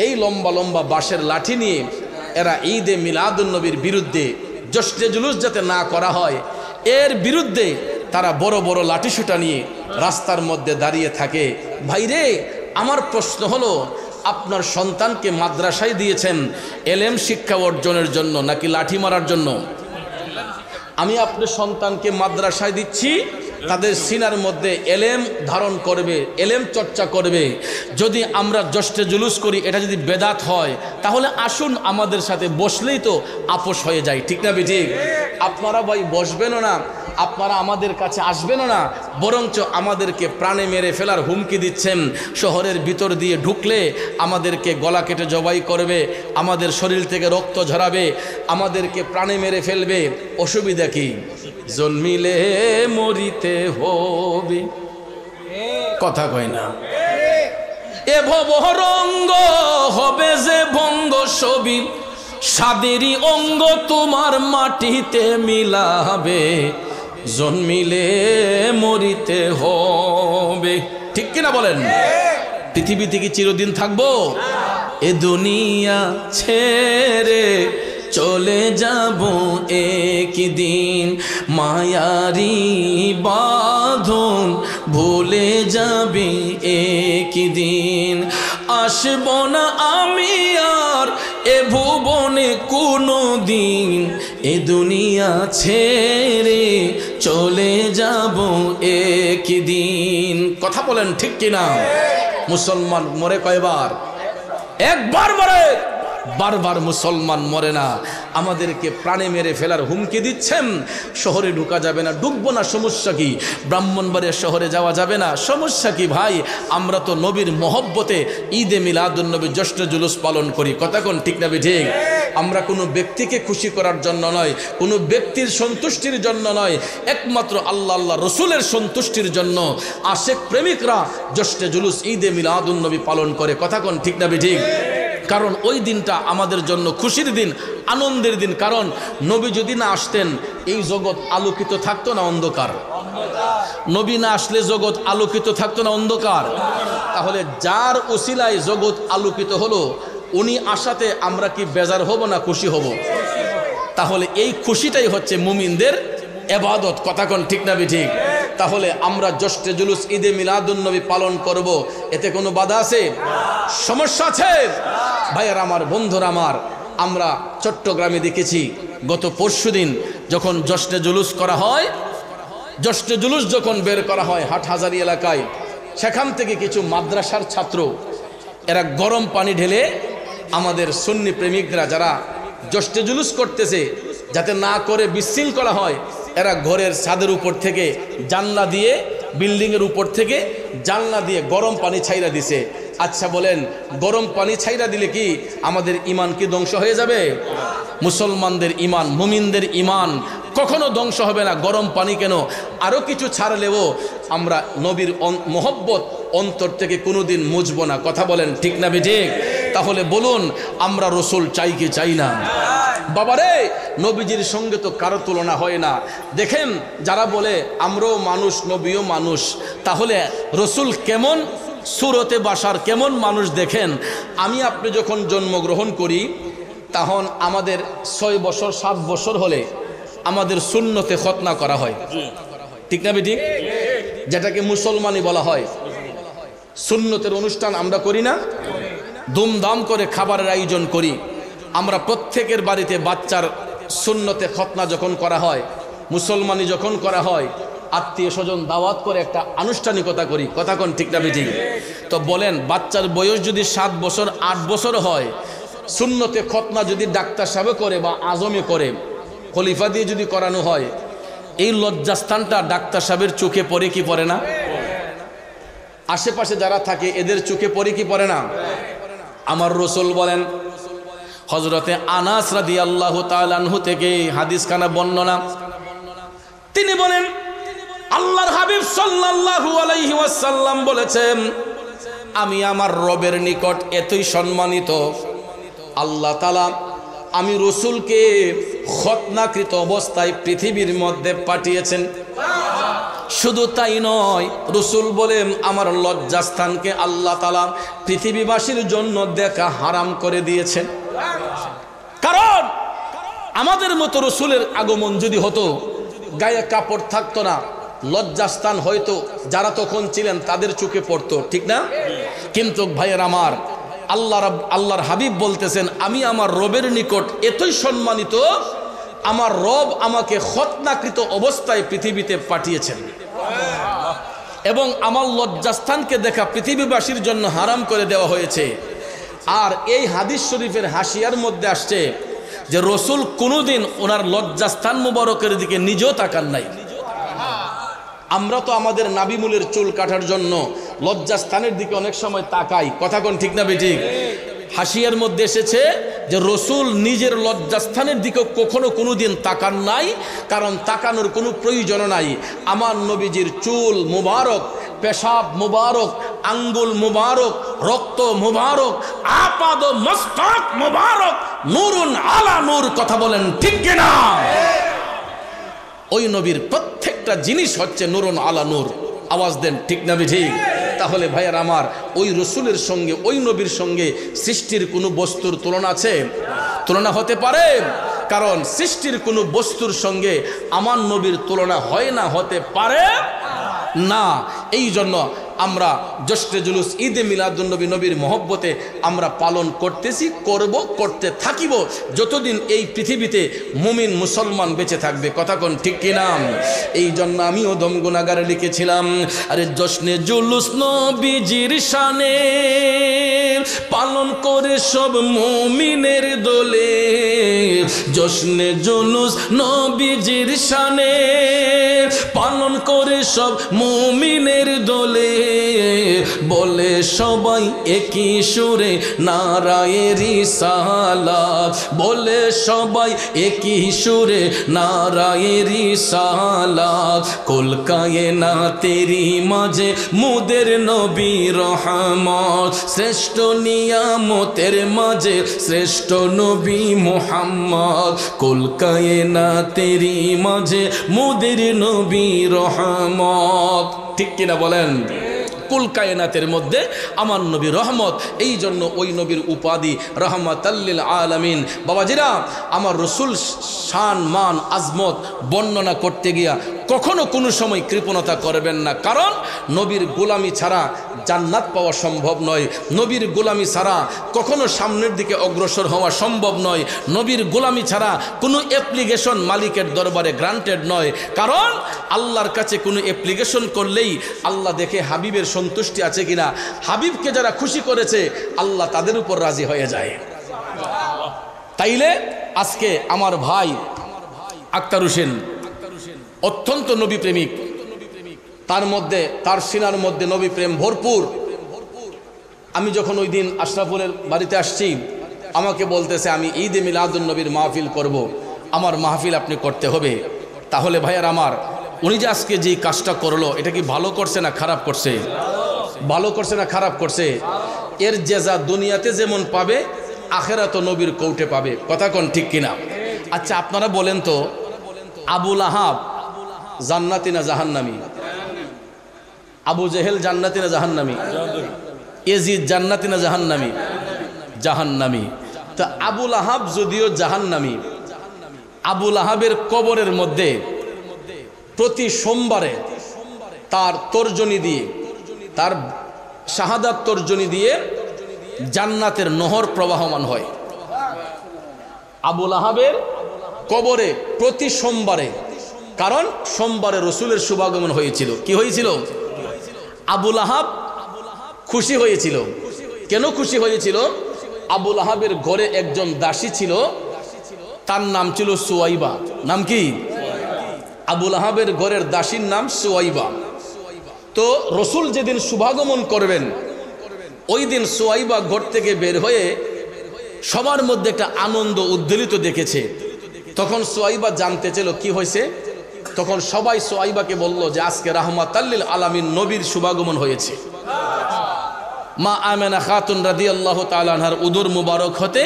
এই লম্বা লম্বা বাঁশের লাঠি নিয়ে এরা ঈদে মিলাদুন্নবীর বিরুদ্ধে, জশ্নে জুলুস যাতে না করা হয় এর বিরুদ্ধে তারা বড় বড় লাঠিসোঁটা নিয়ে রাস্তার মধ্যে দাঁড়িয়ে থাকে। ভাইরে, আমার প্রশ্ন হলো, আপনার সন্তানকে মাদ্রাসায় দিয়েছেন এলেম শিক্ষা অর্জনের জন্য নাকি লাঠি মারার জন্য? আমি আপনার সন্তানকে মাদ্রাসায় দিচ্ছি তাদের সিনার মধ্যে এলেম ধারণ করবে, এলেম চর্চা করবে। যদি আমরা জশ্নে জুলুস করি, এটা যদি বেদাত হয়, তাহলে আসুন আমাদের সাথে বসলেই তো আপোষ হয়ে যায়, ঠিক না বেঠিক? আপনারা ভাই বসবেনও না, আপনারা আমাদের কাছে আসবেনও না, বরঞ্চ আমাদেরকে প্রাণে মেরে ফেলার হুমকি দিচ্ছেন। শহরের ভিতর দিয়ে ঢুকলে আমাদেরকে গলা কেটে জবাই করবে, আমাদের শরীর থেকে রক্ত ঝরাবে, আমাদেরকে প্রাণে মেরে ফেলবে। অসুবিধা কি? জন্মিলে মরিতে হবে, কথা কয় না? এ ভবরঙ্গ হবে যে ভঙ্গ ছবি, সাদেরই অঙ্গ তোমার মাটিতে মিলাবে, জন্মিলে মরিতে হবে, ঠিক কিনা বলেন? পৃথিবীতে কি চিরদিন থাকবো? এ দুনিয়া ছেড়ে চলে যাব একদিন, মায়ারি বাঁধন ভুলে যাবে একদিন। আসব না আমি আর এ ভুবনে কোনো দিন, এ দুনিয়া ছেড়ে চলে যাব একদিন। কথা বলেন ঠিক কিনা? মুসলমান মরে কয়বার? একবার মরে, বারবার মুসলমান মরে না। আমাদেরকে প্রাণে মেরে ফেলার হুমকি দিচ্ছেন। শহরে ঢোকা যাবে না, ঢুকবো না, সমস্যা কি? ব্রাহ্মণবাড়িয়া শহরে যাওয়া যাবে না, সমস্যা কি? ভাই, আমরা তো নবীর মহব্বতে ঈদে মিলাদুন্নবী জশ্নে জুলুস পালন করি, কথা কোন ঠিক না ঠিক? আমরা কোনো ব্যক্তিকে খুশি করার জন্য নয়, কোনো ব্যক্তির সন্তুষ্টির জন্য নয়, একমাত্র আল্লাহ আল্লাহ রসুলের সন্তুষ্টির জন্য আশেক প্রেমিকরা জশ্নে জুলুস ঈদে মিলাদুন্নবী পালন করে, কথা কোন ঠিক না ঠিক? কারণ ওই দিনটা আমাদের জন্য খুশির দিন, আনন্দের দিন। কারণ নবী যদি না আসতেন এই জগৎ আলোকিত থাকতো না অন্ধকার? নবী না আসলে জগৎ আলোকিত থাকতো না অন্ধকার? তাহলে যার ওসিলায় জগৎ আলোকিত হলো, উনি আসাতে আমরা কি বেজার হব না খুশি হব? তাহলে এই খুশিটাই হচ্ছে মুমিনদের ইবাদত, কথা কোন ঠিক না ঠিক? তাহলে আমরা জশ্নে জুলুস ঈদে মিলাদুন্নবী পালন করব, এতে কোনো বাধা আছে? সমস্যা আছে? ভাইয়ার আমার, বন্ধুরা আমার, আমরা চট্টগ্রামে দেখেছি গত পরশুদিন যখন জশ্নে জুলুস করা হয়, জশ্নে জুলুস যখন বের করা হয় হাটহাজারী এলাকায়, সেখান থেকে কিছু মাদ্রাসার ছাত্র এরা গরম পানি ঢেলে আমাদের সুন্নি প্রেমিকরা যারা জশ্নে জুলুস করতেছে যাতে না করে বিশৃঙ্খলা হয়, এরা ঘরের ছাদের উপর থেকে জানলা দিয়ে, বিল্ডিংয়ের উপর থেকে জানলা দিয়ে গরম পানি ছাইরা দিছে। আচ্ছা বলেন, গরম পানি ছাইরা দিলে কি আমাদের ইমান কি ধ্বংস হয়ে যাবে? মুসলমানদের ইমান, মুমিনদের ইমান কখনো ধ্বংস হবে না। গরম পানি কেন, আরও কিছু ছাড়লেও আমরা নবীর মহব্বত অন্তর থেকে কোনোদিন মুছবো না, কথা বলেন ঠিক না ঠিক? তাহলে বলুন, আমরা রসুল চাই কি চাই না? বাবারে, নবীজির সঙ্গে তো কারো তুলনা হয় না। দেখেন, যারা বলে আমরাও মানুষ, নবীও মানুষ, তাহলে রসুল কেমন সুরতে বাসার, কেমন মানুষ দেখেন। আমি আপনি যখন জন্মগ্রহণ করি তখন আমাদের 6 বছর 7 বছর হলে আমাদের সুন্নতে খতনা করা হয়, ঠিক না বেটি? যেটাকে মুসলমানি বলা হয়। সুন্নতের অনুষ্ঠান আমরা করি না? ধুমধাম করে খাবারের আয়োজন করি। আমরা প্রত্যেকের বাড়িতে বাচ্চার সুন্নতে খতনা যখন করা হয়, মুসলমানি যখন করা হয়, আত্মীয় স্বজন দাওয়াত করে একটা আনুষ্ঠানিকতা করি, কথা কোন ঠিক না বেঠিক? তো বলেন বাচ্চার বয়স যদি 7 বছর 8 বছর হয়, সুন্নতে খতনা যদি ডাক্তার সাহেব করে বা আজমে করে, খলিফা দিয়ে যদি করানো হয়, এই লজ্জাস্থানটা ডাক্তার সাহেবের চোখে পড়ে কি পড়ে না? আশেপাশে যারা থাকে এদের চোখে পড়ে কি পড়ে না? আমার রাসূল বলেন, হযরতে আনাস রাদিয়াল্লাহু তাআলা আনহু থেকে হাদিসখানা বর্ণনা, তিনি বলেন আল্লাহর হাবিব সাল্লাল্লাহু আলাইহি ওয়াসাল্লাম বলেছেন, আমি আমার রবের নিকট এতই সম্মানিত, আল্লাহ তাআলা আমি রাসূলকে খতনাকৃত অবস্থায় পৃথিবীর মধ্যে পাঠিয়েছেন। শুধু তাই নয়, রাসূল বলেন আমার লজ্জাস্থানকে আল্লাহ তাআলা পৃথিবীবাসীর জন্য দেখা হারাম করে দিয়েছেন। কারণ আমাদের মতো রাসূলের আগমন যদি হতো, গায়ে কাপড় থাকতো না, লজ্জাস্থান হয়তো যারা তখন ছিলেন তাদের চোখে পড়তো, ঠিক না? কিন্তু ভাইয়ের আমার, আল্লাহর হাবিব বলতেছেন আমি আমার রবের নিকট এতই সম্মানিত, আমার রব আমাকে খতনাকৃত অবস্থায় পৃথিবীতে পাঠিয়েছেন এবং আমার লজ্জাস্থানকে দেখা পৃথিবীবাসীর জন্য হারাম করে দেওয়া হয়েছে। আর এই হাদিস শরীফের হাসিয়ার মধ্যে আসছে যে রাসূল কোনোদিন ওনার লজ্জাস্থান মুবারকের দিকে নিজেও তাকান নাই। আমরা তো আমাদের নাবিমূলের চুল কাটার জন্য লজ্জাস্থানের দিকে অনেক সময় তাকাই, কথা কোন ঠিক না বেঠিক? হাসিয়ার মধ্যে এসেছে যে রাসূল নিজের লজ্জাস্থানের দিকে কখনো কোনোদিন তাকান নাই, কারণ তাকানোর কোনো প্রয়োজন নাই। আমার নবীজির চুল মুবারক, পেশাব মুবারক, আঙ্গুল মুবারক, রক্ত মুবারক, আপাদ মস্তক মুবারক, নূরুন আলা নূর, কথা বলেন ঠিক কিনা? ওই নবীর প্রত্যেকটা জিনিস হচ্ছে নূরুন আলা নূর, আওয়াজ দেন ঠিক না ঠিক? তাহলে ভাইয়ার আমার, ওই রাসূলের সঙ্গে ওই নবীর সঙ্গে সৃষ্টির কোনো বস্তুর তুলনা আছে? তুলনা হতে পারে? কারণ সৃষ্টির কোনো বস্তুর সঙ্গে আমার নবীর তুলনা হয় না, হতে পারে না। এই জন্য আমরা জশ্নে জুলুস ঈদে মিলাদুন্নবী নবীর মহব্বতে আমরা পালন করতেছি, করব, করতে থাকিব যতদিন এই পৃথিবীতে মুমিন মুসলমান বেঁচে থাকবে, কথা কোন ঠিক কিনা? এই জন্য আমিও দম গুনাহগার লিখেছিলাম, আরে জশ্নে জুলুস নবীজির শানে পালন করে সব মুমিনের দোলে, জশ্নে জুলুস নবীজির শানে পালন করে সব মুমিনের দোলে, বলে সবাই একই সুরে নারায়ে রিসালাত, বলে সবাই একই সুরে নারায়ে রিসালাত, কুল কায়নাতেরই মাঝে মুদের নবী রহমত, শ্রেষ্ঠ নিয়ামতের মাঝে শ্রেষ্ঠ নবী মুহাম্মদ, কুল কায়নাতেরই মাঝে মুদের নবী রহমত, ঠিক কিনা বলেন? কুল কায়নাতের মধ্যে আমার নবী রহমত, এই জন্য ওই নবীর উপাধি রহমাতাল্লিল আলামিন। বাবাজিরা, আমার রাসূল শান মান আজমত বর্ণনা করতে গিয়া কখনো কোনো সময় কৃপণতা করবেন না, কারণ নবীর গোলামি ছাড়া জান্নাত পাওয়া সম্ভব নয়, নবীর গোলামি ছাড়া কখনো সামনের দিকে অগ্রসর হওয়া সম্ভব নয়, নবীর গোলামি ছাড়া কোনো অ্যাপ্লিকেশন মালিকের দরবারে গ্রান্টেড নয়। কারণ আল্লাহর কাছে কোনো অ্যাপ্লিকেশন করলেই আল্লাহ দেখে হাবিবের সন্তুষ্টি আছে কিনা, হাবিবকে যারা খুশি করেছে আল্লাহ তাদের উপর রাজি হয়ে যায়। তাইলে আজকে আমার ভাই আক্তার হোসেন অত্যন্ত নবী প্রেমিক, তার মধ্যে তার সিনার মধ্যে নবী প্রেম ভরপুর। আমি যখন ওই দিন আশরাফুলের বাড়িতে আসছি, আমাকে বলতেছে আমি ঈদে মিলাদুন নবীর মাহফিল করব, আমার মাহফিল আপনি করতে হবে। তাহলে ভাইয়ার আমার, উনি যে আজকে যে কাজটা করলো এটা কি ভালো করছে না খারাপ করছে? ভালো করছে না খারাপ করছে? এর জেজা দুনিয়াতে যেমন পাবে আখেরাত নবীর কৌটে পাবে, কথা কোন ঠিক কিনা? আচ্ছা আপনারা বলেন তো, আবুল আহাব জান্নাতি না জাহান্নামী? আবু জেহেল জান্নাতি না জাহান্নামী? ইয়াজিদ জান্নাতি না জাহান্নামী? জাহান্নামী। তা আবুল আহাব যদিও জাহান্নামী, আবুল আহাবের কবরের মধ্যে প্রতি সোমবারে তার তর্জনী দিয়ে, তার শাহাদাত তর্জনী দিয়ে জান্নাতের নহর প্রবাহমান হয়। আবুল আহাবের কবরে প্রতি সোমবারে কারণ সোমবারে রসুলের শুভাগমন হয়েছিল। কি হয়েছিল? আবু লাহাব খুশি হয়েছিল। কেন খুশি হয়েছিল? আবু লাহাবের ঘরে একজন দাসী ছিল, তার নাম ছিল সুয়াইবা। নাম কি? আবু লাহাবের ঘরের দাসীর নাম সুয়াইবা। তো রসুল যেদিন শুভাগমন করবেন ওই দিন সুয়াইবা ঘর থেকে বের হয়ে সবার মধ্যে একটা আনন্দ উদ্বেলিত দেখেছে। তখন সুয়াইবা জানতে চাইল কি হয়েছে। তখন সবাই সুয়াইবাকে বলল যে আজকে রাহমাতাল্লিল আলামিন নবীর শুভাগমন হয়েছে। মা আমেনা খাতুন রাদিয়াল্লাহু তাআলা আনহার উদুর মুবারক হতে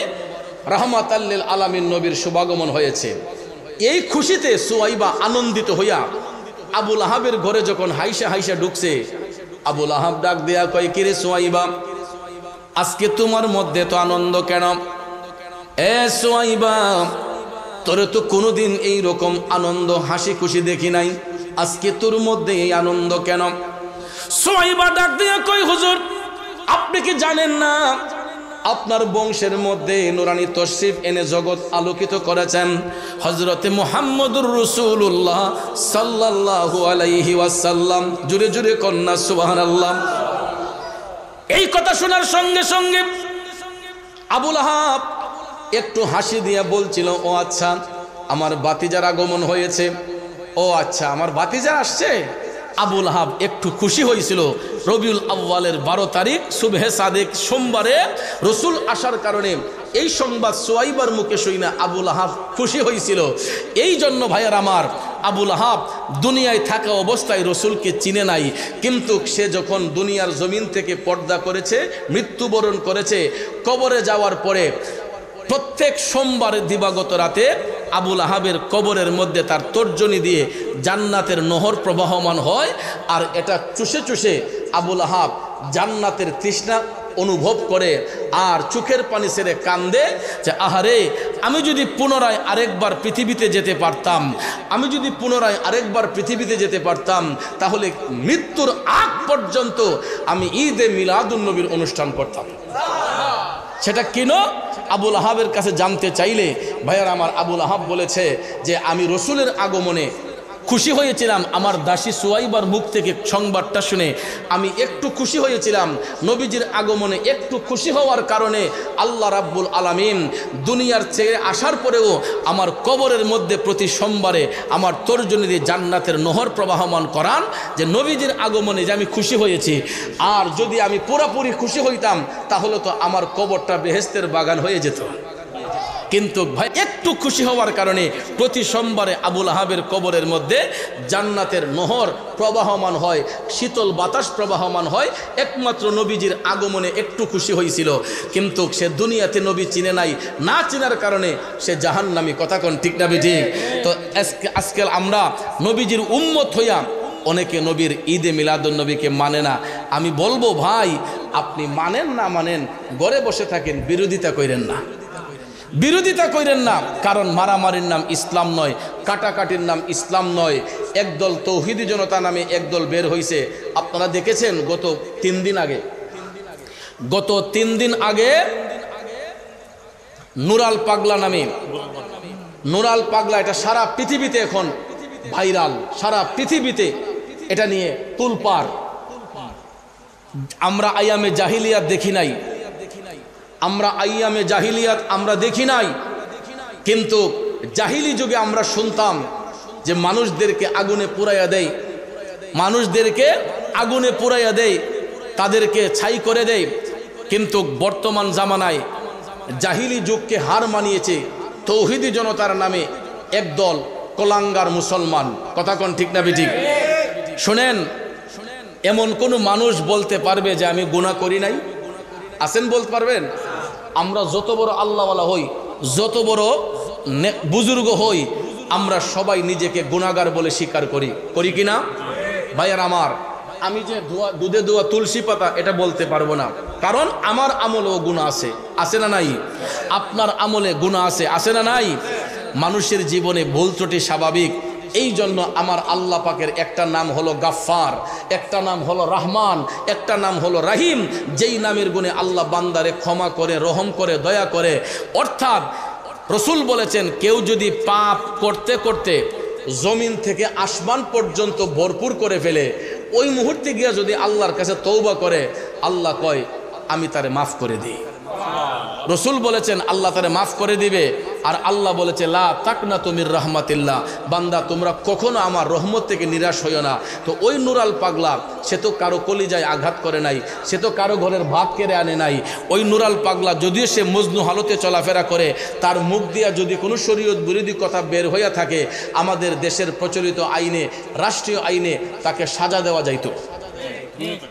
রাহমাতাল্লিল আলামিন নবীর শুভাগমন হয়েছে। এই খুশিতে সুয়াইবা আনন্দিত হইয়া আবু লাহাবের ঘরে যখন হাইসা হাইসা ঢুকছে, আবু লাহাব ডাক দেয়া কয়, কিরে সুয়াইবা, আজকে তোমার মধ্যে তো আনন্দ কেন? এ সুয়াইবা, তোরে তো কোনোদিন এই রকম আনন্দ হাসি খুশি দেখি নাই, আজকে তোর মধ্যে এই আনন্দ কেন? সুয়াইবা ডাক দেয়া কয়, হুজুর আপনি কি জানেন না আপনার বংশের মধ্যে নুরানি তশরিফ এনে জগৎ আলোকিত করেছেন হযরতে মুহাম্মদুর রাসূলুল্লাহ সাল্লাল্লাহু আলাইহি ওয়াসাল্লাম। জুরে জুরে কন্যা সুবহানাল্লাহ। এই কথা শোনার সঙ্গে সঙ্গে আবু লাহাব একটু হাসি দিয়ে বলছিল, ও আচ্ছা আমার ভাতিজার আগমন হয়েছে, ও আচ্ছা আমার ভাতিজা আসছে। আবু লাহাব একটু খুশি হয়েছিল। রবিউল আউয়ালের 12 তারিখ সুবহে সাদেক সোমবারে রসুল আসার কারণে এই সংবাদ সুয়াইবার মুখে শুনে আবু লাহাব খুশি হয়েছিল। এই জন্য ভাইয়ার আমার, আবু লাহাব দুনিয়ায় থাকা অবস্থায় রসুলকে চিনে নাই, কিন্তু সে যখন দুনিয়ার জমিন থেকে পর্দা করেছে, মৃত্যুবরণ করেছে, কবরে যাওয়ার পরে প্রত্যেক সোমবার দিবাগত রাতে আবু লাহাবের কবরের মধ্যে তার তর্জনী দিয়ে জান্নাতের নহর প্রবাহমান হয়। আর এটা চুষে চুষে আবু লাহাব জান্নাতের তৃষ্ণা অনুভব করে আর চোখের পানি ছেড়ে কান্দে যে আহারে, আমি যদি পুনরায় আরেকবার পৃথিবীতে যেতে পারতাম, আমি যদি পুনরায় আরেকবার পৃথিবীতে যেতে পারতাম, তাহলে মৃত্যুর আগ পর্যন্ত আমি ঈদে মিলাদুন্নবীর অনুষ্ঠান করতাম। সেটা কেন? আবু লাহাবের কাছে জানতে চাইলে ভাইয়ার আমার, আবু লাহাব বলেছে যে আমি রসুলের আগমনে খুশি হয়েছিলাম। আমার দাসী সুয়াইবার মুখ থেকে সংবাদটা শুনে আমি একটু খুশি হয়েছিলাম। নবীজির আগমনে একটু খুশি হওয়ার কারণে আল্লাহ রাব্বুল আলামিন দুনিয়ার ছেড়ে আসার পরেও আমার কবরের মধ্যে প্রতি সোমবারে আমার তর্জনী দিয়ে জান্নাতের নহর প্রবাহমান করান, যে নবীজির আগমনে যে আমি খুশি হয়েছি। আর যদি আমি পুরোপুরি খুশি হইতাম তাহলে তো আমার কবরটা বেহেশতের বাগান হয়ে যেত। কিন্তু ভাই একটু খুশি হওয়ার কারণে প্রতি সোমবারে আবু লাহাবের কবরের মধ্যে জান্নাতের নহর প্রবাহমান হয়, শীতল বাতাস প্রবাহমান হয়। একমাত্র নবীজির আগমনে একটু খুশি হয়েছিল, কিন্তু সে দুনিয়াতে নবী চিনে নাই। না চেনার কারণে সে জাহান্নামী। কথা কোন ঠিক না বেঠিক? তো আজকাল আমরা নবীজির উম্মত হইয়া অনেকে নবীর ঈদে মিলাদুন্নবীকে মানে না। আমি বলবো ভাই, আপনি মানেন না মানেন, ঘরে বসে থাকেন, বিরোধিতা করেন না, বিরোধিতা করেন না। কারণ মারামারির নাম ইসলাম নয়, কাটাকাটির নাম ইসলাম নয়। একদল তৌহিদি জনতা নামে একদল বের হয়েছে। আপনারা দেখেছেন গত 3 দিন আগে নুরাল পাগলা নামে, নুরাল পাগলা, এটা সারা পৃথিবীতে এখন ভাইরাল, সারা পৃথিবীতে এটা নিয়ে তুলপার। আমরা আইয়ামে জাহিলিয়াত দেখি নাই, আমরা আইয়ামে জাহিলিয়াত আমরা দেখি নাই, কিন্তু জাহিলি যুগে আমরা শুনতাম যে মানুষদেরকে আগুনে পুড়াইয়া দেয়, মানুষদেরকে আগুনে পুড়াইয়া দেয়, তাদেরকে ছাই করে দেয়। কিন্তু বর্তমান জামানায় জাহিলি যুগকে হার মানিয়েছে তৌহিদি জনতার নামে একদল কলাঙ্গার মুসলমান। কথা কোন ঠিক না বেঠিক? শোনেন, এমন কোনো মানুষ বলতে পারবে যে আমি গুনাহ করি নাই? আছেন? বলতে পারবেন? আমরা যত বড় আল্লাহওয়ালা হই, যত বড় বুজুর্গ হই, আমরা সবাই নিজেকে গুনাহগার বলে স্বীকার করি, করি কিনা? ভাইয়ার আমার, আমি যে দুধে দোয়া তুলসী পাতা এটা বলতে পারবো না, কারণ আমার আমলেও গুনাহ আছে, আছে না নাই? আপনার আমলে গুনাহ আছে, আছে না নাই? মানুষের জীবনে ভুল ত্রুটি স্বাভাবিক। এই জন্য আমার আল্লাহ পাকের একটা নাম হলো গাফফার, একটা নাম হলো রহমান, একটা নাম হলো রাহিম, যেই নামের গুণে আল্লাহ বান্দারে ক্ষমা করে, রহম করে, দয়া করে। অর্থাৎ রসুল বলেছেন, কেউ যদি পাপ করতে করতে জমিন থেকে আসমান পর্যন্ত ভরপুর করে ফেলে, ওই মুহূর্তে গিয়া যদি আল্লাহর কাছে তওবা করে, আল্লাহ কয় আমি তারে মাফ করে দিই। রসুল বলেছেন আল্লাহ তারে মাফ করে দিবে। আর আল্লাহ বলেছে লা তাকনাতু মির রাহমাতিল্লাহ, বান্দা তোমরা কখনো আমার রহমত থেকে নিরাশ হইও না। তো ওই নুরাল পাগলা, সে তো কারো কলিজায় আঘাত করে নাই, সে তো কারো ঘরের ভাত কেড়ে আনে নাই। ওই নুরাল পাগলা যদিও সে মজনু হালতে চলাফেরা করে, তার মুখ দিয়া যদি কোনো শরীয়ত বিরোধী কথা বের হইয়া থাকে, আমাদের দেশের প্রচলিত আইনে, রাষ্ট্রীয় আইনে তাকে সাজা দেওয়া যাইত।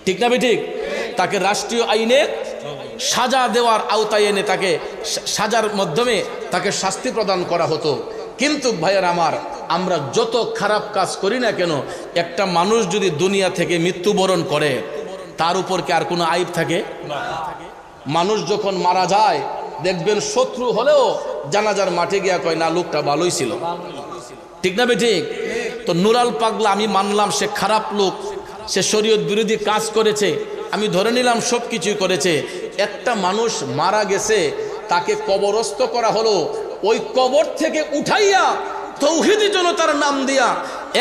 ঠিক না ঠিক? তাকে রাষ্ট্রীয় আইনে সাজা দেওয়ার আওতায় এনে তাকে সাজার মাধ্যমে তাকে শাস্তি প্রদান করা হতো। কিন্তু ভাইয়ের আমার, আমরা যত খারাপ কাজ করি না কেন, একটা মানুষ যদি দুনিয়া থেকে মৃত্যুবরণ করে, তার উপর কি আর কোনো আইব থাকে? মানুষ যখন মারা যায়, দেখবেন শত্রু হলেও জানাজার মাঠে গিয়া কয় না লোকটা ভালোই ছিল। ঠিক না ঠিক? তো নুরাল পাগলা আমি মানলাম সে খারাপ লোক, সে শরীয়ত বিরোধী কাজ করেছে, আমি ধরে নিলাম সব কিছুই করেছে। একটা মানুষ মারা গেছে, তাকে কবরস্থ করা হলো, ওই কবর থেকে উঠাইয়া তৌহিদি জনতার নাম দিয়া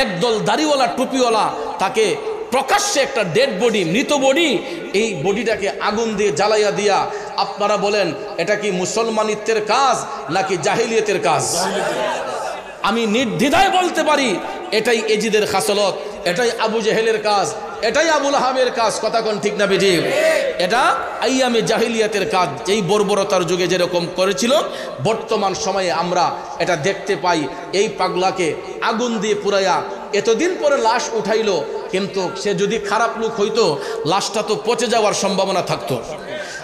একদল দাড়িওয়ালা টুপিওয়ালা তাকে প্রকাশ্যে একটা ডেড বডি, মৃত বডি, এই বডিটাকে আগুন দিয়ে জ্বালাইয়া দিয়া, আপনারা বলেন এটা কি মুসলমানিত্বের কাজ নাকি জাহিলিয়তের কাজ? আমি নির্দ্বিধায় বলতে পারি এটাই এজিদের খাসলত, এটাই আবু জেহেলের কাজ, এটাই আবুল আহাবের কাজ। কথা কোন ঠিক না বেঠিক? এটা আইয়ামে জাহিলিয়াতের কাজ। এই বর্বরতার যুগে যেরকম করেছিল, বর্তমান সময়ে আমরা এটা দেখতে পাই। এই পাগলাকে আগুন দিয়ে পুরাইয়া এতদিন পরে লাশ উঠাইলো, কিন্তু সে যদি খারাপ লোক হইতো, লাশটা তো পচে যাওয়ার সম্ভাবনা থাকতো।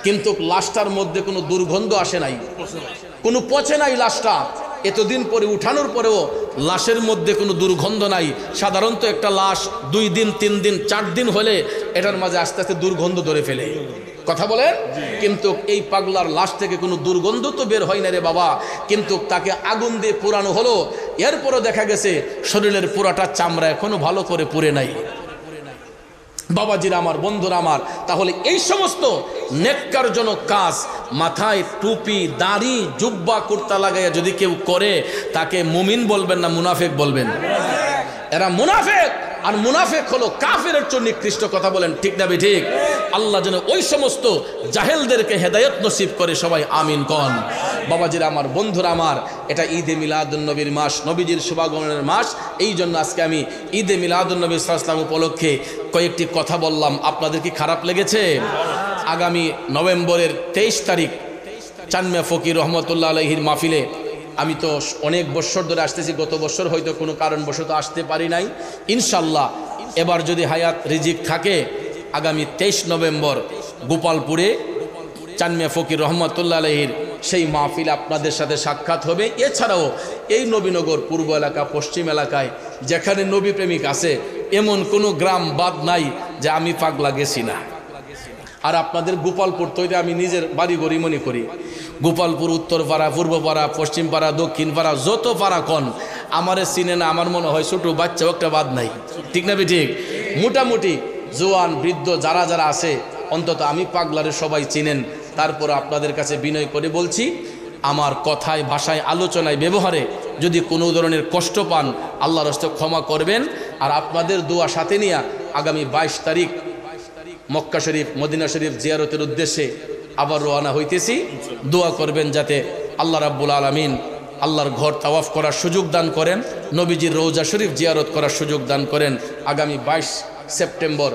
কিন্তু লাশটার মধ্যে কোনো দুর্গন্ধ আসে নাই, কোনো পচে নাই লাশটা। এতদিন পরে উঠানোর পরেও লাশের মধ্যে কোনো দুর্গন্ধ নাই। সাধারণত একটা লাশ 2 দিন 3 দিন 4 দিন হলে এটার মাঝে আস্তে আস্তে দুর্গন্ধ ধরে ফেলে। কথা বলেন? কিন্তু এই পাগলার লাশ থেকে কোনো দুর্গন্ধ তো বের হয় না রে বাবা। কিন্তু তাকে আগুন দিয়ে পুরানো হলো, এরপরও দেখা গেছে শরীরের পুরাটা চামড়া এখনো ভালো করে পুড়ে নাই। বাবাজিরা আমার, বন্ধুরা আমার, তাহলে এই সমস্ত নেককারজনক কাজ মাথায় টুপি, দাড়ি, জুব্বা, কুর্তা লাগাইয়া যদি কেউ করে, তাকে মুমিন বলবেন না মুনাফেক বলবেন? এরা মুনাফেক। আর মুনাফেক হলো কাফেরের চেয়ে নিকৃষ্ট। কথা বলেন ঠিক না ঠিক? আল্লাহ যেন ওই সমস্ত জাহেলদেরকে হেদায়েত নসিব করে, সবাই আমিন কন। বাবাজিরা আমার, বন্ধুরা আমার, এটা ঈদে মিলাদুন নবীর মাস, নবীজির শুভাগমনের মাস। এই জন্য আজকে আমি ঈদে মিলাদুন নবী সাল্লাল্লাহু আলাইহি ওয়াসাল্লাম উপলক্ষে কয়েকটি কথা বললাম। আপনাদের কি খারাপ লেগেছে? আগামী নভেম্বরের 23 তারিখ চানমিয়া ফকির রহমতুল্লাহ আলাইহির মাহফিলে আমি তো অনেক বছর ধরে আসতেছি, গত বছর হয়তো কোনো কারণবশত আসতে পারি নাই। ইনশাল্লাহ এবার যদি হায়াত রিজিক থাকে, আগামী 23 নভেম্বর গোপালপুরে চানমিয়া ফকির রহমতুল্লাহ আলাইহির সেই মাহফিল আপনাদের সাথে সাক্ষাৎ হবে। এছাড়াও এই নবীনগর পূর্ব এলাকা, পশ্চিম এলাকায় যেখানে নবী প্রেমিক আছে, এমন কোনো গ্রাম বাদ নাই যে আমি পাগলা গেছি না। আর আপনাদের গোপালপুর তৈরি আমি নিজের বাড়ি গড়ি মনে করি। গোপালপুর উত্তরপাড়া, পূর্বপাড়া, পশ্চিমপাড়া, দক্ষিণপাড়া, যত পাড়া কন আমারে চিনে না, আমার মনে হয় ছোটো বাচ্চাও একটা বাদ নাই। ঠিক না ঠিক? মোটামুটি জোয়ান বৃদ্ধ যারা যারা আছে, অন্তত আমি পাগলারে সবাই চিনেন। তারপর আপনাদের কাছে বিনয় করে বলছি, আমার কথায়, ভাষায়, আলোচনায়, ব্যবহারে যদি কোনো ধরনের কষ্ট পান, আল্লাহর রাস্তায় ক্ষমা করবেন। আর আপনাদের দোয়া সাথে নিয়ে আগামী 22 তারিখ মক্কা শরীফ, মদিনা শরীফ জিয়ারতের উদ্দেশ্যে আবার রওনা হইতেছি। দোয়া করবেন যাতে আল্লাহ রাব্বুল আলামিন আল্লাহর ঘর তাওয়াফ করার সুযোগ দান করেন, নবীজির রওজা শরীফ জিয়ারত করার সুযোগ দান করেন। আগামী 22 সেপ্টেম্বর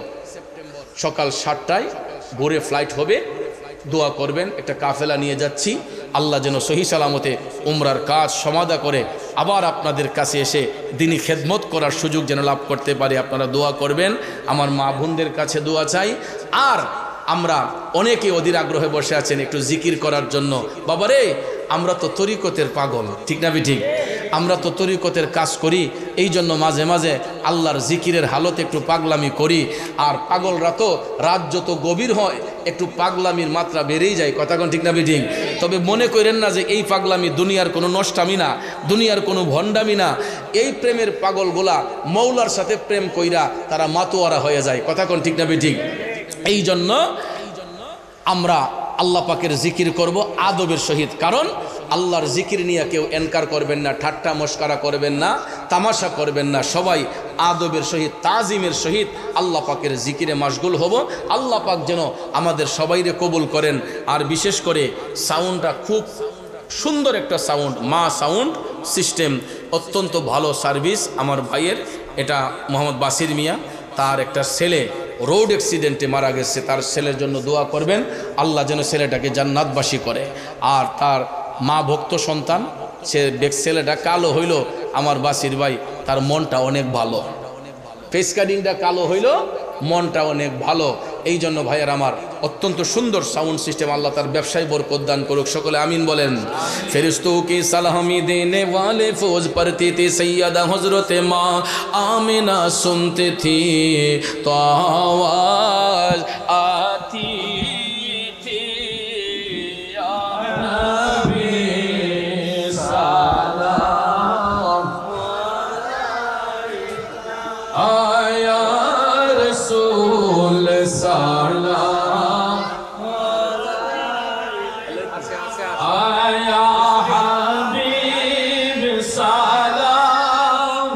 সকাল 7টায় ভোরে ফ্লাইট হবে। দোয়া করবেন, একটা কাফেলা নিয়ে যাচ্ছি। আল্লাহ যেন সহি সালামতে উমরার কাজ সমাধা করে আবার আপনাদের কাছে এসে দিনী খেদমত করার সুযোগ যেন লাভ করতে পারে। আপনারা দোয়া করবেন। আমার মা বোনদের কাছে দোয়া চাই। আর আমরা অনেকে অধীর আগ্রহে বসে আছেন একটু জিকির করার জন্য। বাবারে, আমরা তো তরিকতের পাগল, ঠিক না ঠিক? আমরা তো তরিকতের কাজ করি, এই জন্য মাঝে মাঝে আল্লাহর জিকিরের হালতে একটু পাগলামি করি। আর পাগলরা তো রাত যত গভীর হয় একটু পাগলামির মাত্রা বেড়েই যায়। কথা কোন ঠিক না ঠিক? তবে মনে করেন না যে এই পাগলামি দুনিয়ার কোনো নষ্টামি না, দুনিয়ার কোনো ভণ্ডামি না। এই প্রেমের পাগলগুলা মৌলার সাথে প্রেম কইরা তারা মাতোয়ারা হয়ে যায়। কথা কোন ঠিক না ঠিক? এই জন্য আমরা আল্লাহ পাকের জিকির করব আদবের সহিত। কারণ আল্লাহর জিকির নিয়ে কেউ এনকার করবেন না, ঠাট্টা মস্কারা করবেন না, তামাশা করবেন না। সবাই আদবের সহিত, তাজিমের সহিত আল্লাহ পাকের জিকিরে মাশগুল হব। আল্লাহ পাক যেন আমাদের সবাইরে কবুল করেন। আর বিশেষ করে সাউন্ডটা খুব সুন্দর একটা সাউন্ড, মা সাউন্ড সিস্টেম, অত্যন্ত ভালো সার্ভিস আমার ভাইয়ের। এটা মোহাম্মদ বাসির মিয়া, তার একটা ছেলে রোড অ্যাক্সিডেন্টে মারা গেছে। তার ছেলের জন্য দোয়া করবেন, আল্লাহ যেন ছেলেটাকে জান্নাতবাসী করে। আর তার মা ভক্ত সন্তান, ছেলেটা কালো হইল আমার বাসির ভাই, তার মনটা অনেক ভালো। ফেস কাটিংটা কালো হইল, মনটা অনেক ভালো। এই জন্য ভাইয়ের আমার অত্যন্ত সুন্দর সাউন্ড সিস্টেম, আল্লাহ তার ব্যবসায় বরকত দান করুক। সকলে আমিন বলেন। ফেরিস্তোं की सलामी देने वाले फौज पढ़ती थी सैयदा हजरत माँ आमिना, सुनते थी तो आवाज आती थी या नबी सलाम आया रसूल सलाम आया हबीब सलाम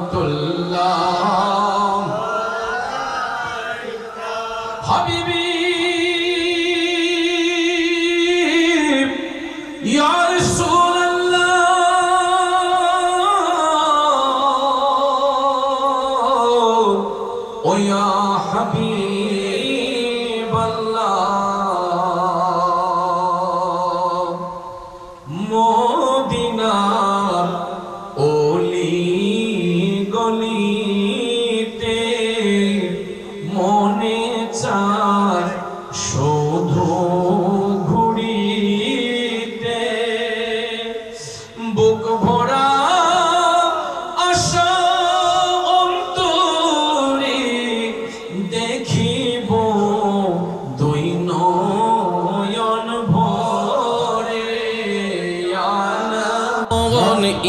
सलावतुल्लाह हबीबी या रसूल अल्लाह ओ या हबीब अल्लाह মদিনার অলি গলিতে মনে চায় শুধু ঘুরিতে, বুক ভরা আশা অন্তরে দেখিব দুই নয়ন ভরে।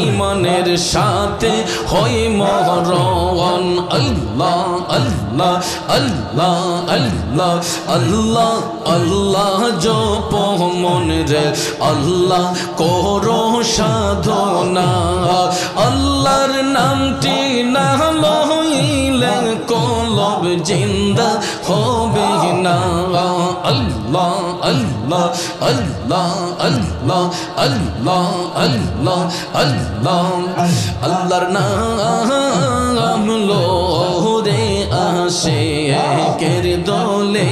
ইমানের সাথে হই মরণ আল্লাহ আল্লাহ আল্লাহ আল্লাহ আল্লাহ আল্লাহ জপ মনে রে আল্লাহ করো সাধনা। আল্লাহর নামটি না লইলে কলব জিন্দা হবে না। আল্লাহ আল্লাহ আল্লাহ আল্লাহ আল্লাহ আল্লাহ আল্লাহ আল্লাহর নাম লোরে আসে কের দোলে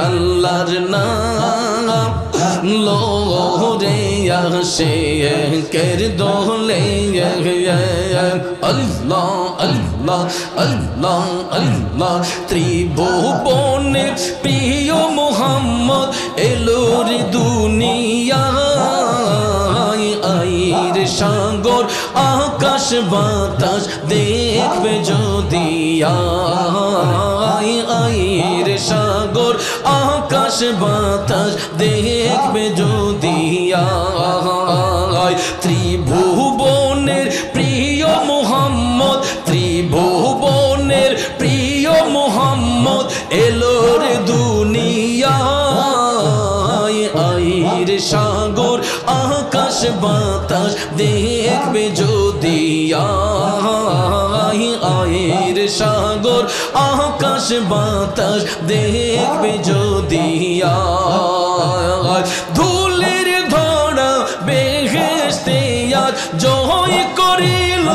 আল্লাহর নাম লোরে আসে কের দোলে আল্লাহ আল্লাহ আল্লাহ আল্লাহ ত্রিভুবনের প্রিয় মুহাম্মদ এলোর দুনিয়া আইর সাগর আকাশ বাতাস দেখবে যদি আইর সাগর আকাশ বাতাস দেখবে যদি ত্রিভুবনের প্রিয় মুহাম্মদ ত্রিভুবনের প্রিয় মুহাম্মদ এলোর দুনিয়া আইর সাগর আকাশ বাতাস দেখবে যদি আইর সাগর আকাশ বাতাস দেখবে যদি ধুলের ধরা বেহেশতে আজ জয় করিল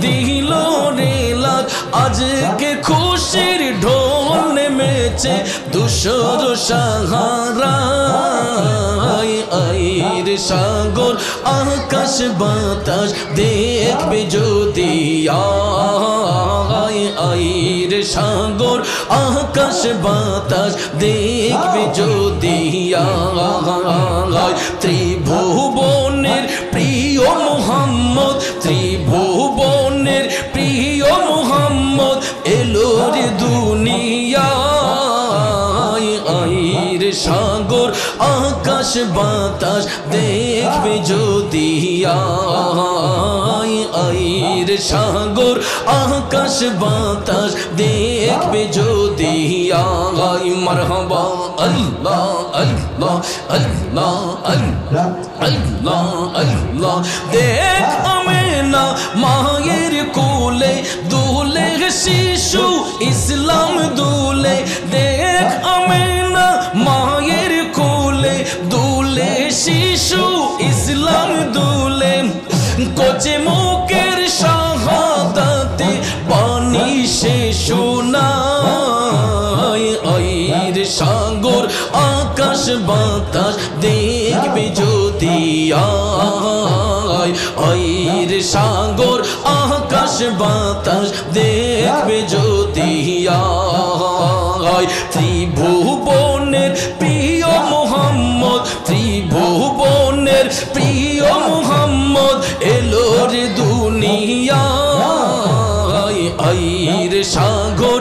দিল রেলাত আজকে খুশির ঢোল নেমেছে দুশোর সাহারা আইর সাগর আকাশ বাতাস দেখবে যদি আইর সাগর আকাশ বাতাস দেখবে যদি ত্রিভুবনের প্রিয় মুহাম্মদ ত্রিভুবনের প্রিয় মুহাম্মদ এলোর দুনিয়া আইর সাগর আকাশ বাতাস দেখবে যদি আইর সাগর আকাশ বাতাস দেখবে যদি আই মারহাবা আল্লাহ আল্লাহ আল্লাহ আল্লাহ আল্লাহ আল্লাহ দেখ আমেনা মায়ের কোলে দুলে শিশু ইসলাম দুলে দেখ আমেনা মায়ের কোলে দুলে শিশু ইসলাম দুলে কোচে মুখের শাহাদাতে পানি সে শোনায় আইর সাগর আকাশ বাতাস দেখবে যদি আয় আইর সাগর আকাশ বাতাস দেখবে যদি আয় ত্রিভুবনের প্রিয় মোহাম্মদ ত্রিভুবনের প্রিয় মোহাম্মদ এলো রে দুনিয়ায় আইর সাগর